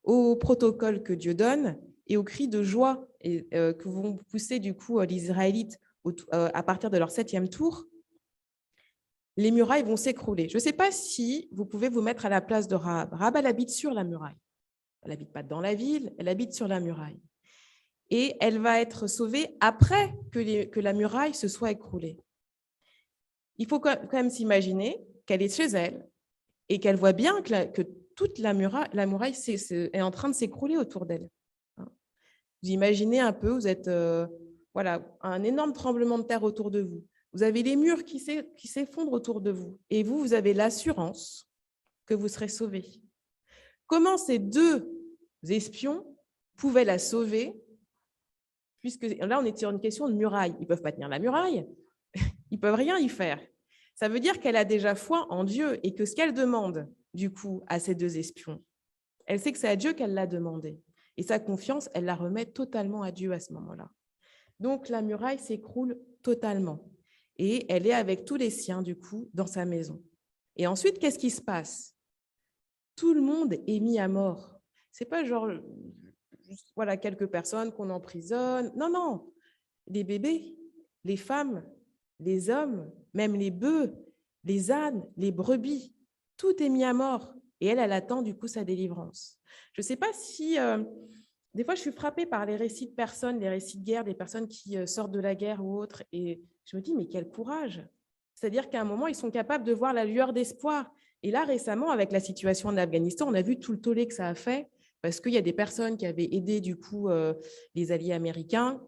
au protocole que Dieu donne et aux cris de joie que vont pousser, du coup, les Israélites à partir de leur 7e tour. Les murailles vont s'écrouler. Je ne sais pas si vous pouvez vous mettre à la place de Rahab. Rahab, elle habite sur la muraille. Elle n'habite pas dans la ville, elle habite sur la muraille. Et elle va être sauvée après que la muraille se soit écroulée. Il faut quand même s'imaginer qu'elle est chez elle et qu'elle voit bien que toute la muraille est en train de s'écrouler autour d'elle. Vous imaginez un peu, vous êtes un énorme tremblement de terre autour de vous. Vous avez les murs qui s'effondrent autour de vous et vous avez l'assurance que vous serez sauvés. Comment ces 2 espions pouvaient la sauver? Puisque là, on est sur une question de muraille. Ils ne peuvent pas tenir la muraille, ils ne peuvent rien y faire. Ça veut dire qu'elle a déjà foi en Dieu et que ce qu'elle demande, du coup, à ces 2 espions, elle sait que c'est à Dieu qu'elle l'a demandé. Et sa confiance, elle la remet totalement à Dieu à ce moment-là. Donc, la muraille s'écroule totalement. Et elle est avec tous les siens, du coup, dans sa maison. Et ensuite, qu'est-ce qui se passe? Tout le monde est mis à mort. Ce n'est pas genre... quelques personnes qu'on emprisonne. Non, non. Les bébés, les femmes, les hommes, même les bœufs, les ânes, les brebis, tout est mis à mort. Et elle attend du coup sa délivrance. Je ne sais pas si... des fois, je suis frappée par les récits de personnes, les récits de guerre, des personnes qui sortent de la guerre ou autre. Et je me dis, mais quel courage! C'est-à-dire qu'à un moment, ils sont capables de voir la lueur d'espoir. Et là, récemment, avec la situation en Afghanistan, on a vu tout le tollé que ça a fait, parce qu'il y a des personnes qui avaient aidé du coup les alliés américains,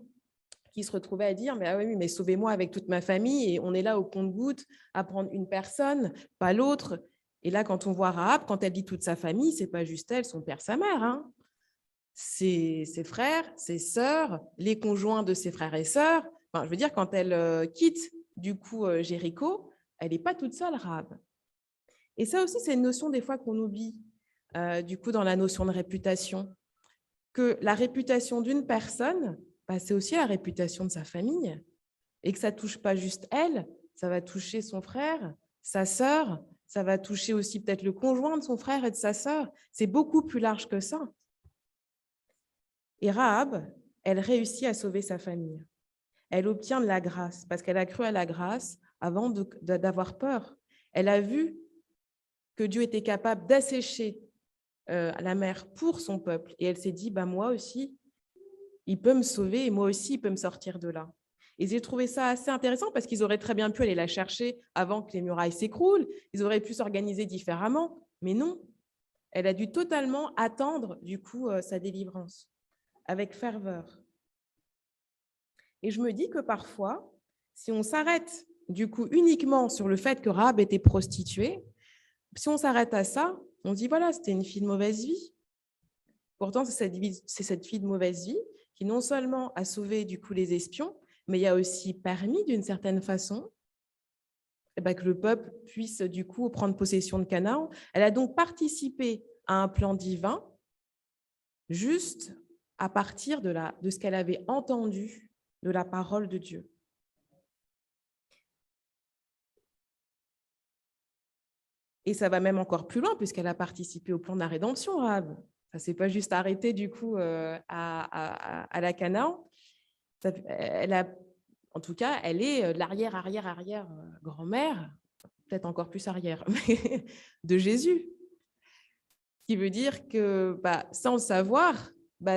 qui se retrouvaient à dire, mais, ah oui, mais sauvez-moi avec toute ma famille, et on est là au compte-gouttes à prendre une personne, pas l'autre. Et là, quand on voit Rahab, quand elle dit toute sa famille, c'est pas juste elle, son père, sa mère, hein. Ses frères, ses sœurs, les conjoints de ses frères et sœurs. Enfin, je veux dire, quand elle quitte du coup Jéricho, elle n'est pas toute seule, Rahab. Et ça aussi, c'est une notion des fois qu'on oublie, du coup, dans la notion de réputation, que la réputation d'une personne, bah, c'est aussi la réputation de sa famille, et que ça ne touche pas juste elle, ça va toucher son frère, sa sœur, ça va toucher aussi peut-être le conjoint de son frère et de sa sœur. C'est beaucoup plus large que ça. Et Rahab, elle réussit à sauver sa famille. Elle obtient de la grâce, parce qu'elle a cru à la grâce avant d'avoir peur. Elle a vu que Dieu était capable d'assécher la mer pour son peuple. Et elle s'est dit, bah, moi aussi, il peut me sauver et moi aussi, il peut me sortir de là. Et j'ai trouvé ça assez intéressant parce qu'ils auraient très bien pu aller la chercher avant que les murailles s'écroulent. Ils auraient pu s'organiser différemment, mais non. Elle a dû totalement attendre, du coup, sa délivrance, avec ferveur. Et je me dis que parfois, si on s'arrête, du coup, uniquement sur le fait que Rahab était prostituée, si on s'arrête à ça, on se dit, voilà, c'était une fille de mauvaise vie. Pourtant, c'est cette fille de mauvaise vie qui non seulement a sauvé du coup les espions, mais il y a aussi permis d'une certaine façon que le peuple puisse du coup prendre possession de Canaan. Elle a donc participé à un plan divin juste à partir de ce qu'elle avait entendu de la parole de Dieu. Et ça va même encore plus loin puisqu'elle a participé au plan de la rédemption, Rahab. Ça ne s'est pas juste arrêté du coup à la Canaan. En tout cas, elle est l'arrière grand-mère, peut-être encore plus arrière, de Jésus. Ce qui veut dire que, sans le savoir,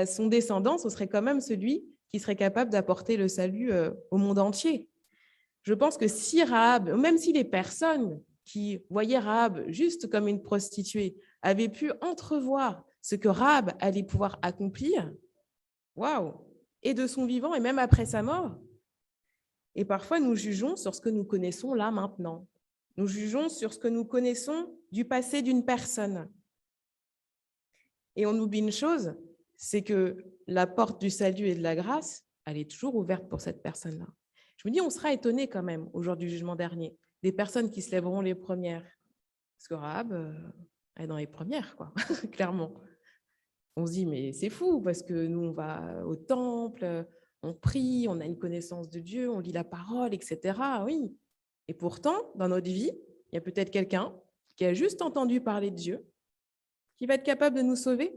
son descendant, ce serait quand même celui qui serait capable d'apporter le salut au monde entier. Je pense que si Rahab, même si les personnes qui voyaient Rahab juste comme une prostituée avaient pu entrevoir ce que Rahab allait pouvoir accomplir, waouh, et de son vivant et même après sa mort. Et parfois, nous jugeons sur ce que nous connaissons là maintenant. Nous jugeons sur ce que nous connaissons du passé d'une personne. Et on oublie une chose, c'est que la porte du salut et de la grâce, elle est toujours ouverte pour cette personne-là. Je me dis, on sera étonné quand même au jour du jugement dernier, des personnes qui se lèveront les premières. Parce que Rahab, elle est dans les premières, quoi, clairement. On se dit, mais c'est fou, parce que nous, on va au temple, on prie, on a une connaissance de Dieu, on lit la parole, etc. Oui. Et pourtant, dans notre vie, il y a peut-être quelqu'un qui a juste entendu parler de Dieu, qui va être capable de nous sauver,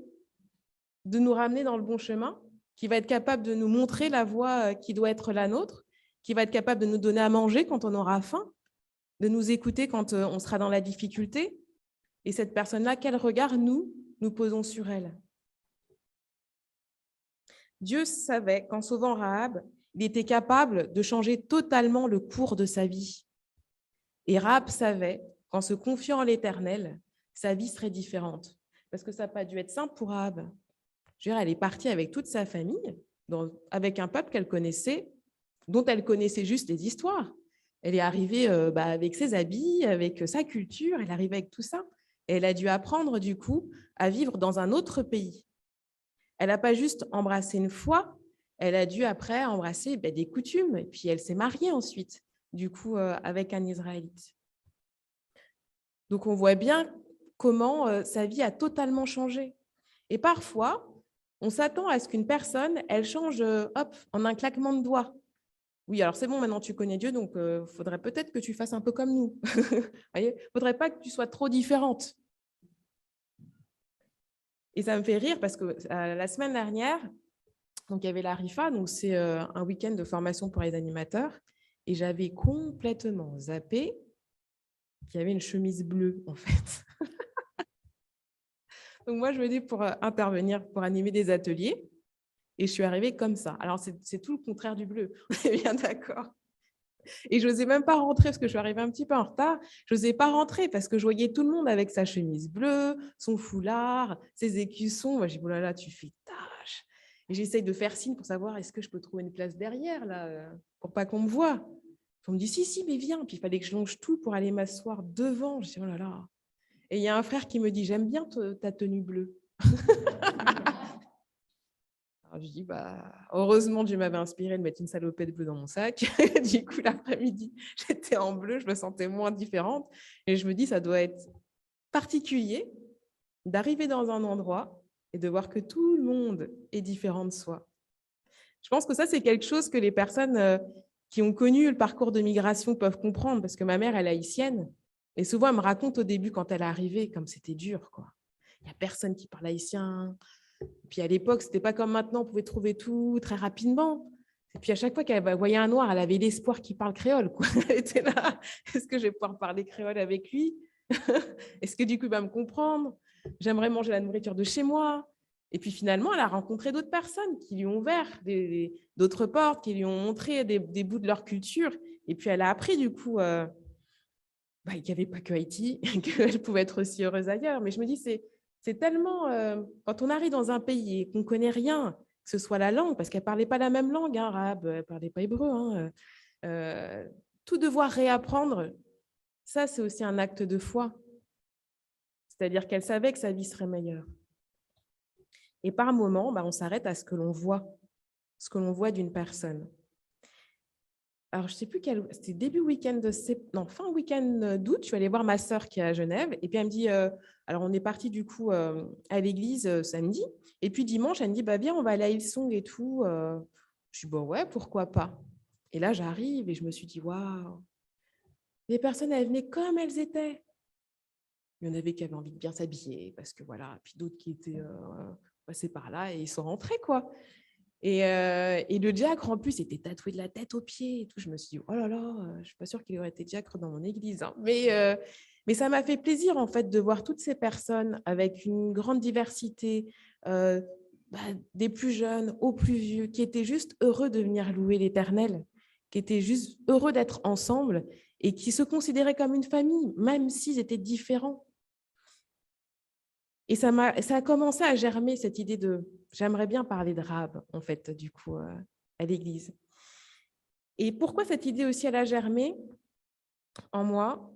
de nous ramener dans le bon chemin, qui va être capable de nous montrer la voie qui doit être la nôtre, qui va être capable de nous donner à manger quand on aura faim, de nous écouter quand on sera dans la difficulté. Et cette personne-là, quel regard nous posons sur elle? Dieu savait qu'en sauvant Rahab, il était capable de changer totalement le cours de sa vie. Et Rahab savait qu'en se confiant en l'Éternel, sa vie serait différente. Parce que ça n'a pas dû être simple pour Rahab. Je veux dire, elle est partie avec toute sa famille, avec un peuple qu'elle connaissait, dont elle connaissait juste les histoires. Elle est arrivée avec ses habits, avec sa culture, elle est arrivée avec tout ça. Et elle a dû apprendre, du coup, à vivre dans un autre pays. Elle n'a pas juste embrassé une foi, elle a dû après embrasser des coutumes. Et puis, elle s'est mariée ensuite, du coup, avec un Israélite. Donc, on voit bien comment sa vie a totalement changé. Et parfois, on s'attend à ce qu'une personne, elle change en un claquement de doigts. Oui, alors c'est bon, maintenant tu connais Dieu, donc il faudrait peut-être que tu fasses un peu comme nous. Il ne faudrait pas que tu sois trop différente. Et ça me fait rire parce que la semaine dernière, donc il y avait la RIFA, donc c'est un week-end de formation pour les animateurs, et j'avais complètement zappé qui avait une chemise bleue, en fait. Donc moi, je me dis pour intervenir, pour animer des ateliers, et je suis arrivée comme ça. Alors, c'est tout le contraire du bleu, on est bien d'accord. Et je n'osais même pas rentrer parce que je suis arrivée un petit peu en retard. Je n'osais pas rentrer parce que je voyais tout le monde avec sa chemise bleue, son foulard, ses écussons. Moi, j'ai dit, oh là là, tu fais tâche. Et j'essaye de faire signe pour savoir est-ce que je peux trouver une place derrière, là, pour pas qu'on me voie. On me dit, si, mais viens. Puis il fallait que je longe tout pour aller m'asseoir devant. Je dis, oh là là. Et il y a un frère qui me dit, j'aime bien ta tenue bleue. Alors, je dis, heureusement, Dieu m'avait inspiré de mettre une salopette bleue dans mon sac. Du coup, l'après-midi, j'étais en bleu, je me sentais moins différente. Et je me dis, ça doit être particulier d'arriver dans un endroit et de voir que tout le monde est différent de soi. Je pense que ça, c'est quelque chose que les personnes qui ont connu le parcours de migration peuvent comprendre, parce que ma mère, elle est haïtienne. Et souvent, elle me raconte au début, quand elle est arrivée, comme c'était dur, quoi. Il n'y a personne qui parle haïtien. Puis à l'époque, ce n'était pas comme maintenant, on pouvait trouver tout très rapidement. Et puis à chaque fois qu'elle voyait un noir, elle avait l'espoir qu'il parle créole, quoi. Elle était là, est-ce que je vais pouvoir parler créole avec lui? Est-ce que du coup, il va me comprendre? J'aimerais manger la nourriture de chez moi. Et puis finalement, elle a rencontré d'autres personnes qui lui ont ouvert d'autres portes, qui lui ont montré des bouts de leur culture. Et puis elle a appris du coup qu'il n'y avait pas que Haïti, qu'elle pouvait être aussi heureuse ailleurs. Mais je me dis, c'est tellement, quand on arrive dans un pays et qu'on ne connaît rien, que ce soit la langue, parce qu'elle ne parlait pas la même langue, hein, arabe, elle ne parlait pas hébreu, tout devoir réapprendre, ça, c'est aussi un acte de foi. C'est-à-dire qu'elle savait que sa vie serait meilleure. Et par moments, on s'arrête à ce que l'on voit d'une personne. Alors, je ne sais plus c'était début week-end fin week-end d'août, je suis allée voir ma sœur qui est à Genève, et puis elle me dit, alors on est parti du coup à l'église samedi, et puis dimanche, elle me dit, viens, on va aller à Hillsong et tout. Je dis, ouais, pourquoi pas. Et là, j'arrive et je me suis dit, waouh, les personnes, elles venaient comme elles étaient. Il y en avait qui avaient envie de bien s'habiller, parce que voilà, puis d'autres qui étaient passés par là et ils sont rentrés, quoi. Et le diacre, en plus, était tatoué de la tête aux pieds et tout. Je me suis dit, oh là là, je ne suis pas sûre qu'il aurait été diacre dans mon église, hein. Mais ça m'a fait plaisir, en fait, de voir toutes ces personnes avec une grande diversité, des plus jeunes aux plus vieux, qui étaient juste heureux de venir louer l'Éternel, qui étaient juste heureux d'être ensemble et qui se considéraient comme une famille, même s'ils étaient différents. Et ça a commencé à germer cette idée de j'aimerais bien parler de rab, en fait, du coup, à l'église. Et pourquoi cette idée aussi, elle a germé en moi?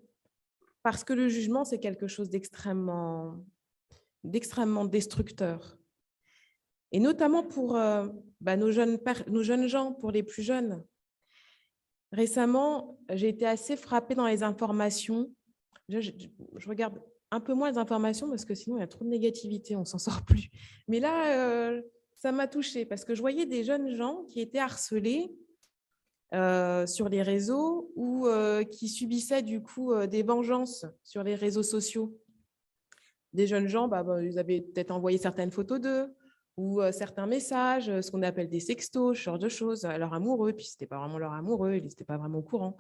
Parce que le jugement, c'est quelque chose d'extrêmement destructeur. Et notamment pour nos jeunes gens, pour les plus jeunes. Récemment, j'ai été assez frappée dans les informations. Je regarde un peu moins les informations parce que sinon, il y a trop de négativité, on ne s'en sort plus. Mais là, ça m'a touchée parce que je voyais des jeunes gens qui étaient harcelés sur les réseaux ou qui subissaient du coup des vengeances sur les réseaux sociaux. Des jeunes gens, ils avaient peut-être envoyé certaines photos d'eux ou certains messages, ce qu'on appelle des sextos, ce genre de choses, à leur amoureux, puis ce n'était pas vraiment leur amoureux, ils n'étaient pas vraiment au courant.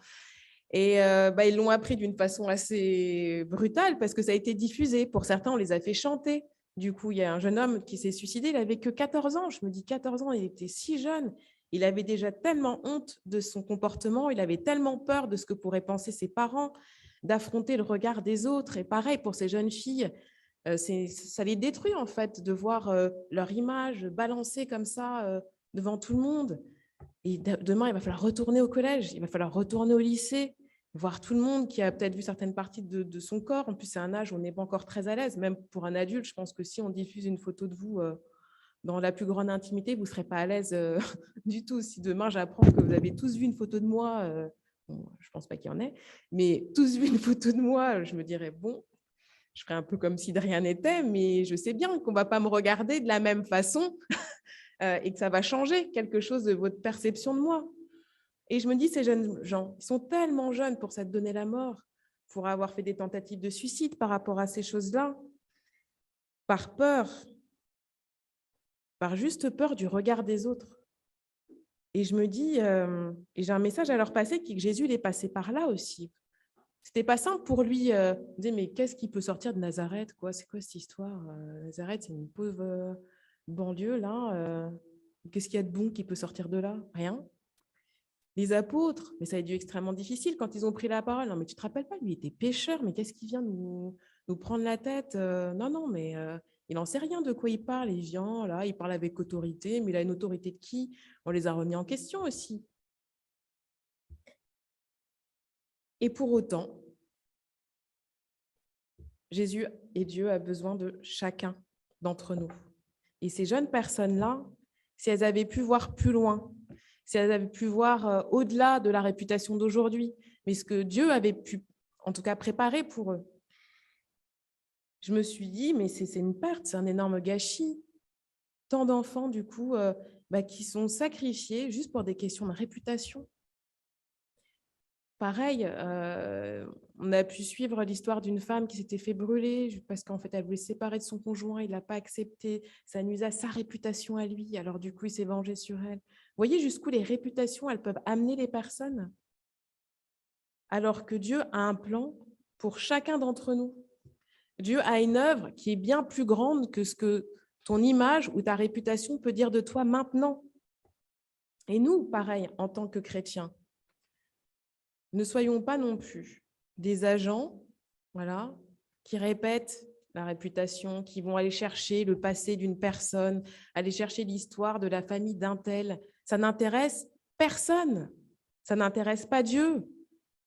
Et ils l'ont appris d'une façon assez brutale parce que ça a été diffusé. Pour certains, on les a fait chanter. Du coup, il y a un jeune homme qui s'est suicidé, il n'avait que 14 ans. Je me dis 14 ans, il était si jeune. Il avait déjà tellement honte de son comportement, il avait tellement peur de ce que pourraient penser ses parents, d'affronter le regard des autres. Et pareil pour ces jeunes filles, ça les détruit en fait de voir leur image balancée comme ça devant tout le monde. Et demain, il va falloir retourner au collège, il va falloir retourner au lycée, voir tout le monde qui a peut-être vu certaines parties de son corps. En plus, c'est un âge où on n'est pas encore très à l'aise. Même pour un adulte, je pense que si on diffuse une photo de vous dans la plus grande intimité, vous ne serez pas à l'aise du tout. Si demain, j'apprends que vous avez tous vu une photo de moi, bon, je ne pense pas qu'il y en ait, mais tous vu une photo de moi, je me dirais, bon, je ferais un peu comme si de rien n'était, mais je sais bien qu'on ne va pas me regarder de la même façon et que ça va changer quelque chose de votre perception de moi. Et je me dis, ces jeunes gens, ils sont tellement jeunes pour s'être donné la mort, pour avoir fait des tentatives de suicide par rapport à ces choses-là, par peur, par juste peur du regard des autres. Et je me dis, et j'ai un message à leur passer, qui est que Jésus il est passé par là aussi. C'était pas simple pour lui. Il me disait, mais qu'est-ce qui peut sortir de Nazareth, quoi? C'est quoi cette histoire? Nazareth, c'est une pauvre banlieue, là. Qu'est-ce qu'il y a de bon qui peut sortir de là? Rien. Les apôtres, mais ça a dû être extrêmement difficile quand ils ont pris la parole. Non, mais tu te rappelles pas, lui était pécheur, mais qu'est-ce qui vient nous prendre la tête? Non, mais il n'en sait rien de quoi il parle. Il vient, là, il parle avec autorité, mais il a une autorité de qui? On les a remis en question aussi. Et pour autant, Jésus et Dieu a besoin de chacun d'entre nous. Et ces jeunes personnes-là, si elles avaient pu voir plus loin, si elles avaient pu voir au-delà de la réputation d'aujourd'hui, mais ce que Dieu avait pu, en tout cas, préparer pour eux, je me suis dit, mais c'est une perte, c'est un énorme gâchis. Tant d'enfants, du coup, qui sont sacrifiés juste pour des questions de réputation. Pareil, on a pu suivre l'histoire d'une femme qui s'était fait brûler parce qu'en fait, elle voulait se séparer de son conjoint, il ne l'a pas accepté, ça nuisait à sa réputation à lui, alors du coup, il s'est vengé sur elle. Vous voyez jusqu'où les réputations, elles peuvent amener les personnes, alors que Dieu a un plan pour chacun d'entre nous. Dieu a une œuvre qui est bien plus grande que ce que ton image ou ta réputation peut dire de toi maintenant. Et nous, pareil, en tant que chrétiens, ne soyons pas non plus des agents, voilà, qui répètent la réputation, qui vont aller chercher le passé d'une personne, aller chercher l'histoire de la famille d'un tel. Ça n'intéresse personne. Ça n'intéresse pas Dieu.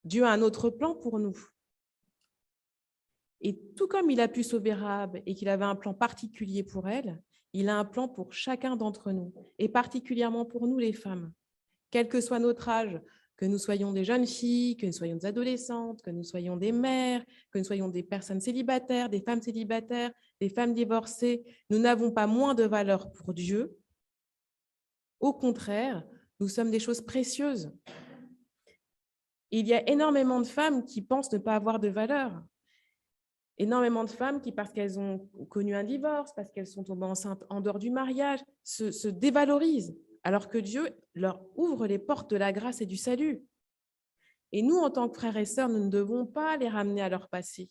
Dieu a un autre plan pour nous. Et tout comme il a pu sauver Rahab et qu'il avait un plan particulier pour elle, il a un plan pour chacun d'entre nous, et particulièrement pour nous les femmes. Quel que soit notre âge, que nous soyons des jeunes filles, que nous soyons des adolescentes, que nous soyons des mères, que nous soyons des personnes célibataires, des femmes célibataires, des femmes divorcées, nous n'avons pas moins de valeur pour Dieu. Au contraire, nous sommes des choses précieuses. Il y a énormément de femmes qui pensent ne pas avoir de valeur. Énormément de femmes qui, parce qu'elles ont connu un divorce, parce qu'elles sont tombées enceintes en dehors du mariage, se dévalorisent, alors que Dieu leur ouvre les portes de la grâce et du salut. Et nous, en tant que frères et sœurs, nous ne devons pas les ramener à leur passé.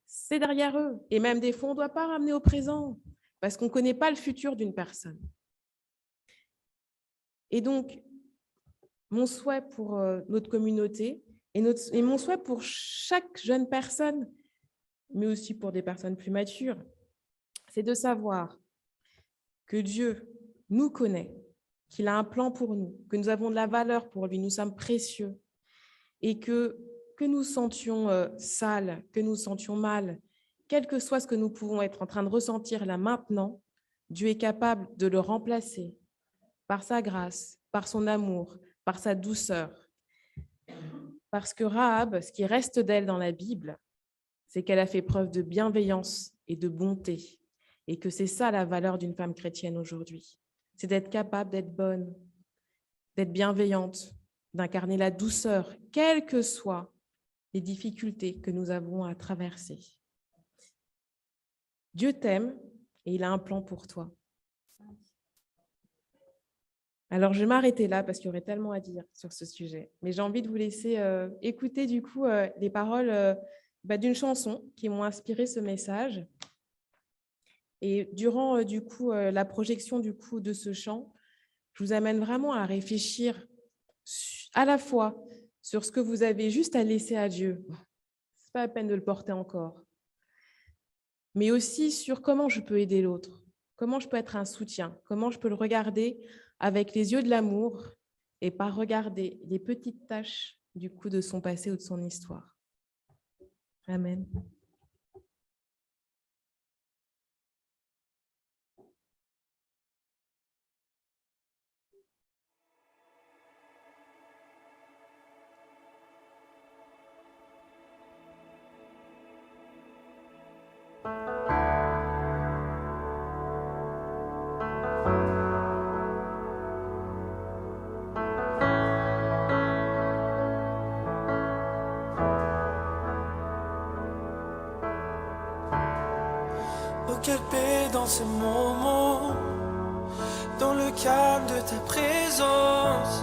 C'est derrière eux. Et même des fois, on ne doit pas ramener au présent, parce qu'on ne connaît pas le futur d'une personne. Et donc, mon souhait pour notre communauté et mon souhait pour chaque jeune personne, mais aussi pour des personnes plus matures, c'est de savoir que Dieu nous connaît, qu'il a un plan pour nous, que nous avons de la valeur pour lui, nous sommes précieux, et que nous sentions sales, que nous sentions mal, quel que soit ce que nous pouvons être en train de ressentir là maintenant, Dieu est capable de le remplacer par sa grâce, par son amour, par sa douceur. Parce que Rahab, ce qui reste d'elle dans la Bible, c'est qu'elle a fait preuve de bienveillance et de bonté, et que c'est ça la valeur d'une femme chrétienne aujourd'hui. C'est d'être capable d'être bonne, d'être bienveillante, d'incarner la douceur, quelles que soient les difficultés que nous avons à traverser. Dieu t'aime et il a un plan pour toi. Alors, je vais m'arrêter là parce qu'il y aurait tellement à dire sur ce sujet. Mais j'ai envie de vous laisser écouter du coup les paroles d'une chanson qui m'ont inspiré ce message. Et durant du coup la projection du coup de ce chant, je vous amène vraiment à réfléchir à la fois sur ce que vous avez juste à laisser à Dieu. C'est pas la peine de le porter encore. Mais aussi sur comment je peux aider l'autre, comment je peux être un soutien, comment je peux le regarder avec les yeux de l'amour et pas regarder les petites taches du coup de son passé ou de son histoire. Amen. Oh, quelle paix dans ce moment, dans le calme de ta présence,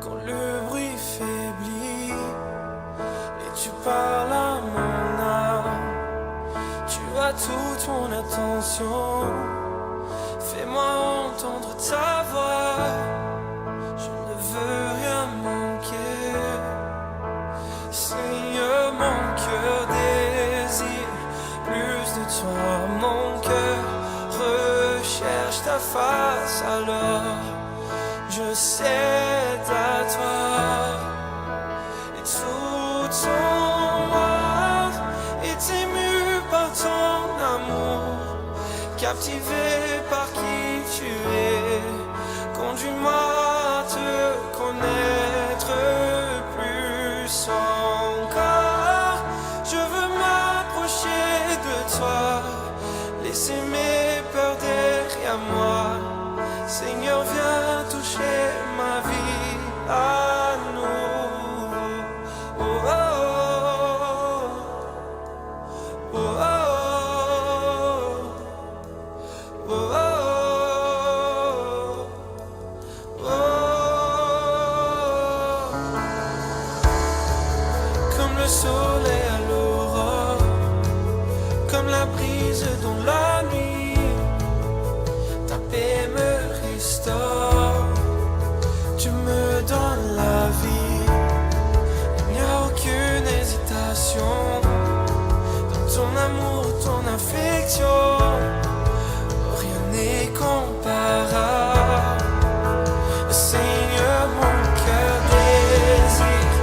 quand le bruit faiblit et parles à mon âme. Tu as toute mon attention. Fais-moi entendre ta voix. Je ne veux rien manquer. Seigneur, mon cœur désire plus de toi. Mon cœur recherche ta face, alors je cède à toi. Et tout ton monde est ému par ton amour, captivé par qui tu es. Conduis-moi à te connaître plus encore. Je veux m'approcher de toi, laisser mes peurs derrière moi. Seigneur, viens toucher ma vie à nouveau. Oh, oh, oh, oh, oh, oh, oh, oh. Comme le soleil à l'aurore, comme la brise dans la nuit, ta paix me restaure, tu me donnes la vie. Il n'y a aucune hésitation dans ton amour, ton affection, rien n'est comparable. Seigneur, mon cœur désire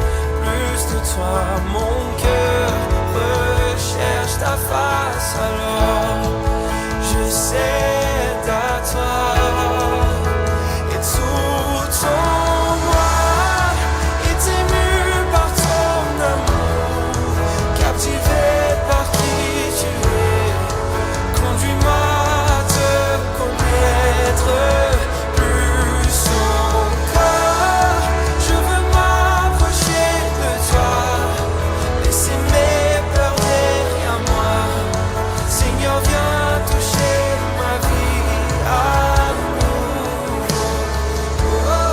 plus de toi, mon cœur recherche ta face, alors je cède à toi. Et tout ton moi est ému par ton amour, captivé par qui tu es. Conduis-moi à te connaître plus encore. Je veux m'approcher de toi, laisser mes peurs derrière moi. Seigneur, viens toucher ma vie à nouveau. Oh, oh,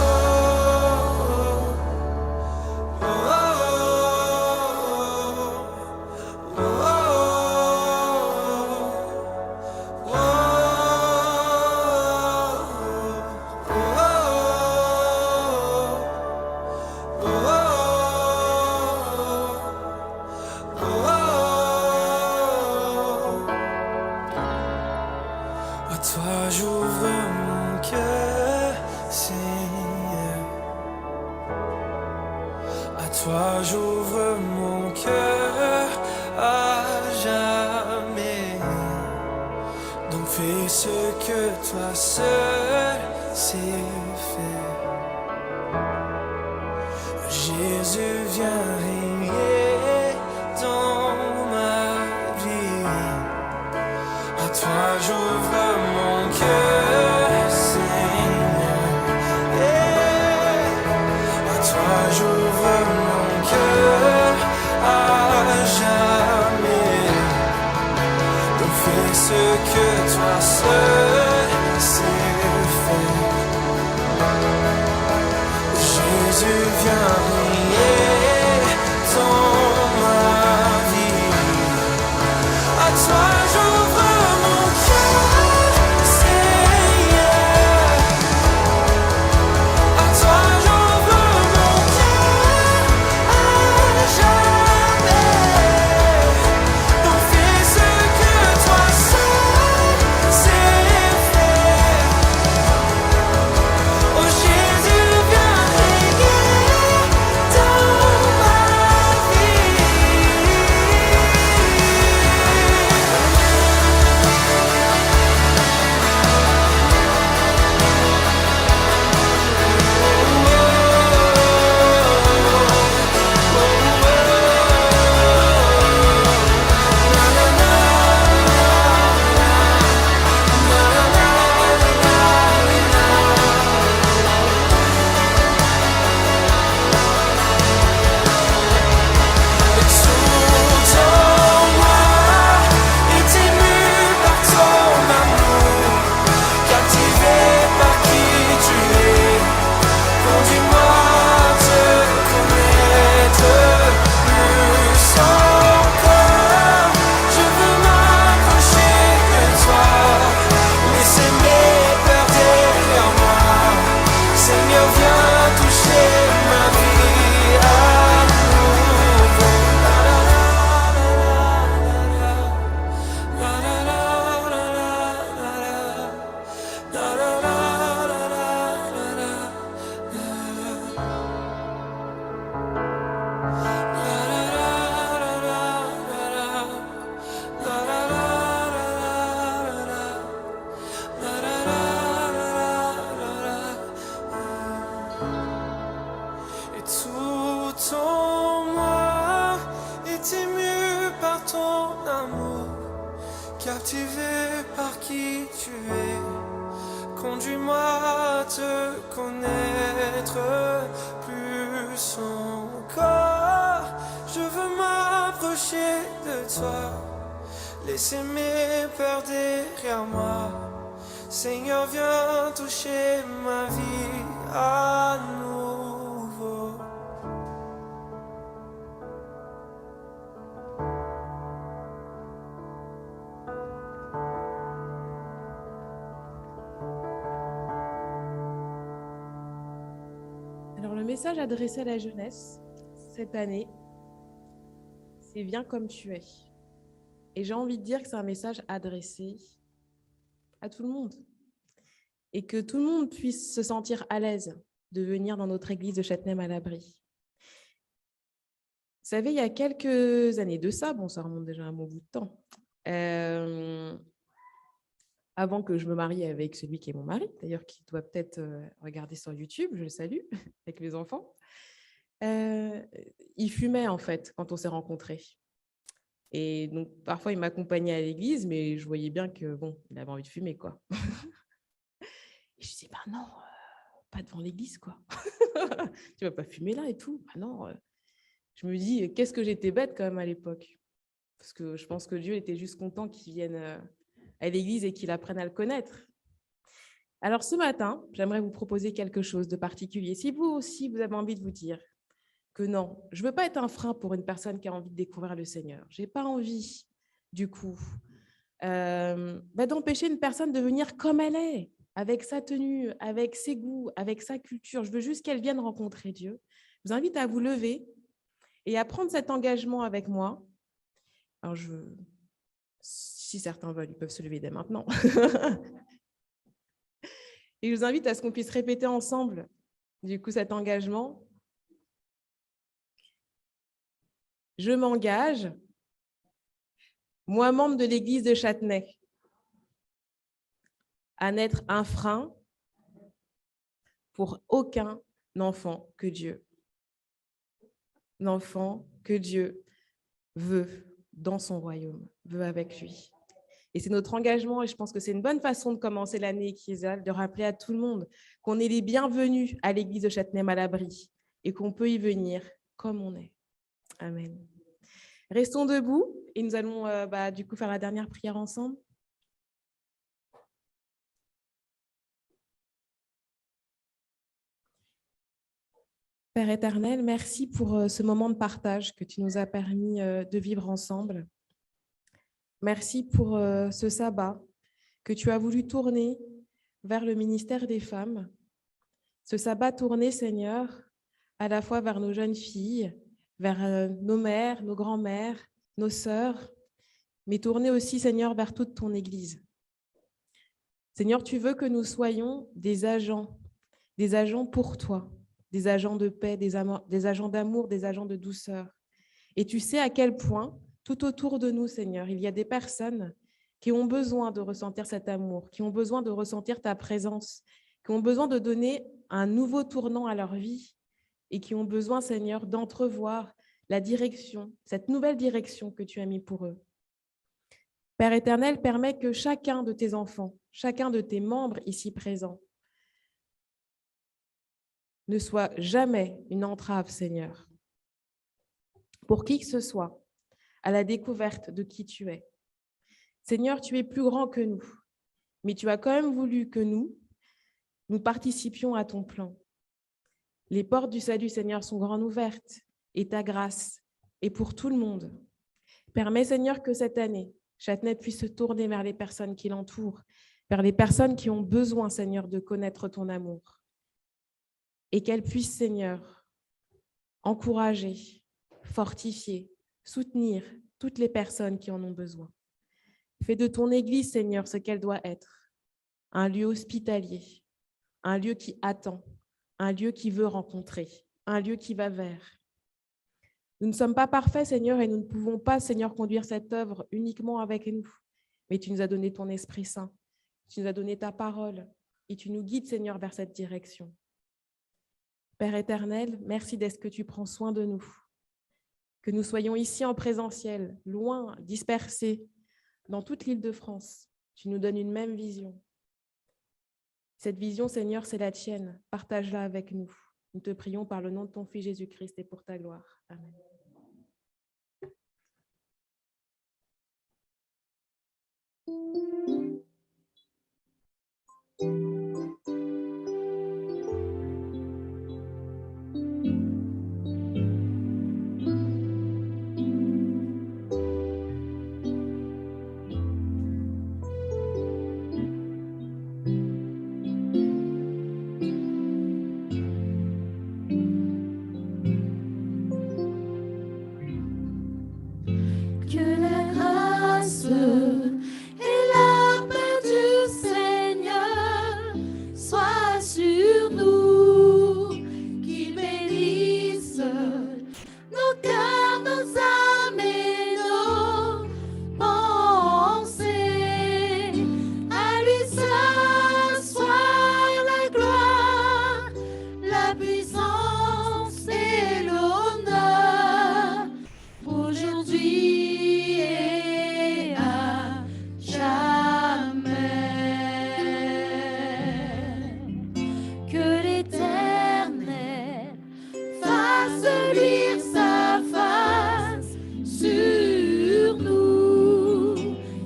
oh, oh, oh, oh, à toi j'ouvre mon cœur, Seigneur. À toi j'ouvre mon cœur à jamais. Donc fais ce que toi seul sais faire. Jésus, viens régner dans ma vie. À toi j'ouvre mon cœur, Seigneur. À toi j'ouvre mon cœur à jamais. Donc fais ce que toi seul sais faire. Jésus, viens régner dans ma vie. À toi j'ouvre mon cœur, Seigneur. À toi j'ouvre mon cœur à jamais. Donc fais ce que toi seul sais faire. Oh Jésus, viens régner captivé par qui tu es. Conduis-moi à te connaître plus encore. Je veux m'approcher de toi, laisser mes peurs derrière moi. Seigneur, viens toucher ma vie à nouveau. Alors, le message adressé à la jeunesse cette année, c'est « Viens comme tu es ». Et j'ai envie de dire que c'est un message adressé à tout le monde et que tout le monde puisse se sentir à l'aise de venir dans notre église de Châtenay-Malabry. Vous savez, il y a quelques années de ça, bon, ça remonte déjà un bon bout de temps, avant que je me marie avec celui qui est mon mari, d'ailleurs, qui doit peut-être regarder sur YouTube, je le salue, avec mes enfants. Il fumait, en fait, quand on s'est rencontrés. Et donc, parfois, il m'accompagnait à l'église, mais je voyais bien que, bon, il avait envie de fumer, quoi. Et je disais, bah non, pas devant l'église, quoi. Tu vas pas fumer là et tout. Bah non. Je me dis, qu'est-ce que j'étais bête quand même à l'époque. Parce que je pense que Dieu était juste content qu'il vienne à l'église et qu'il apprenne à le connaître. Alors, ce matin, j'aimerais vous proposer quelque chose de particulier. Si vous aussi, vous avez envie de vous dire que non, je ne veux pas être un frein pour une personne qui a envie de découvrir le Seigneur. Je n'ai pas envie, du coup, d'empêcher une personne de venir comme elle est, avec sa tenue, avec ses goûts, avec sa culture. Je veux juste qu'elle vienne rencontrer Dieu. Je vous invite à vous lever et à prendre cet engagement avec moi. Alors, si certains veulent, ils peuvent se lever dès maintenant. Et je vous invite à ce qu'on puisse répéter ensemble, du coup, cet engagement. Je m'engage, moi, membre de l'église de Châtenay, à n'être un frein pour aucun enfant que Dieu. L'enfant que Dieu veut dans son royaume, veut avec lui. Et c'est notre engagement, et je pense que c'est une bonne façon de commencer l'année, Kiesal, de rappeler à tout le monde qu'on est les bienvenus à l'église de Châtenay-Malabry et qu'on peut y venir comme on est. Amen. Restons debout et nous allons du coup faire la dernière prière ensemble. Père éternel, merci pour ce moment de partage que tu nous as permis de vivre ensemble. Merci pour ce sabbat que tu as voulu tourner vers le ministère des femmes. Ce sabbat tourné, Seigneur, à la fois vers nos jeunes filles, vers nos mères, nos grands-mères, nos sœurs, mais tourné aussi, Seigneur, vers toute ton Église. Seigneur, tu veux que nous soyons des agents pour toi, des agents de paix, des agents d'amour, des agents de douceur. Et tu sais à quel point, tout autour de nous, Seigneur, il y a des personnes qui ont besoin de ressentir cet amour, qui ont besoin de ressentir ta présence, qui ont besoin de donner un nouveau tournant à leur vie et qui ont besoin, Seigneur, d'entrevoir la direction, cette nouvelle direction que tu as mis pour eux. Père éternel, permets que chacun de tes enfants, chacun de tes membres ici présents, ne soit jamais une entrave, Seigneur, pour qui que ce soit, à la découverte de qui tu es. Seigneur, tu es plus grand que nous, mais tu as quand même voulu que nous participions à ton plan. Les portes du salut, Seigneur, sont grandes ouvertes, et ta grâce est pour tout le monde. Permets, Seigneur, que cette année, Châtenay puisse se tourner vers les personnes qui l'entourent, vers les personnes qui ont besoin, Seigneur, de connaître ton amour. Et qu'elle puisse, Seigneur, encourager, fortifier, soutenir toutes les personnes qui en ont besoin. Fais de ton Église, Seigneur, ce qu'elle doit être, un lieu hospitalier, un lieu qui attend, un lieu qui veut rencontrer, un lieu qui va vers. Nous ne sommes pas parfaits, Seigneur, et nous ne pouvons pas, Seigneur, conduire cette œuvre uniquement avec nous. Mais tu nous as donné ton Esprit Saint, tu nous as donné ta parole, et tu nous guides, Seigneur, vers cette direction. Père éternel, merci d'être que tu prends soin de nous, que nous soyons ici en présentiel, loin, dispersés, dans toute l'Île-de-France. Tu nous donnes une même vision. Cette vision, Seigneur, c'est la tienne. Partage-la avec nous. Nous te prions par le nom de ton Fils Jésus-Christ et pour ta gloire. Amen. Que la grâce et la paix du Seigneur soient sur nous, qu'il bénisse nos cœurs, nos âmes et nos pensées. À lui seul soit la gloire, la puissance et l'honneur, aujourd'hui et à jamais. Que l'Éternel fasse luire sa face sur nous,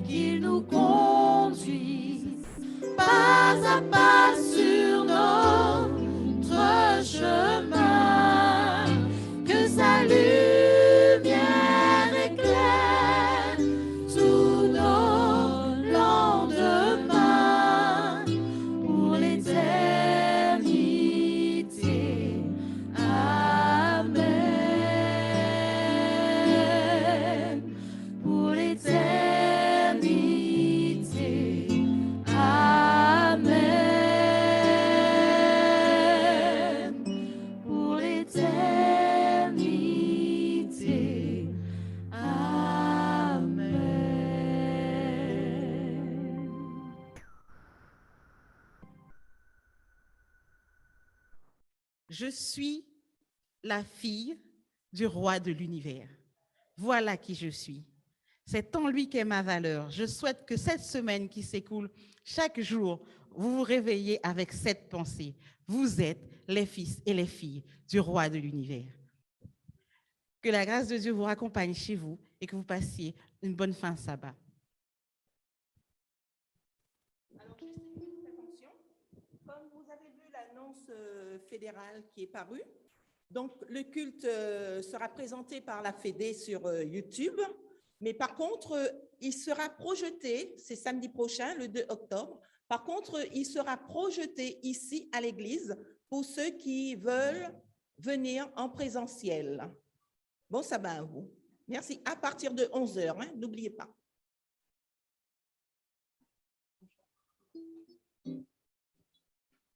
qu'il nous conduise pas à pas sur notre chemin, que sa lumière éclaire tous nos lendemains pour l'éternité. Amen. Pour l'éternité. Amen. Pour l'éternité. Amen. Je suis la fille du roi de l'univers. Voilà qui je suis. C'est en lui qu'est ma valeur. Je souhaite que cette semaine qui s'écoule, chaque jour, vous vous réveillez avec cette pensée. Vous êtes les fils et les filles du roi de l'univers. Que la grâce de Dieu vous raccompagne chez vous et que vous passiez une bonne fin de sabbat. Alors, juste une petite attention. Comme vous avez vu l'annonce fédérale qui est parue, donc le culte sera présenté par la Fédé sur YouTube, mais par contre, il sera projeté, c'est samedi prochain, le 2 octobre, par contre, il sera projeté ici à l'église pour ceux qui veulent venir en présentiel. Bon sabbat à vous. Merci. À partir de 11h, n'oubliez pas.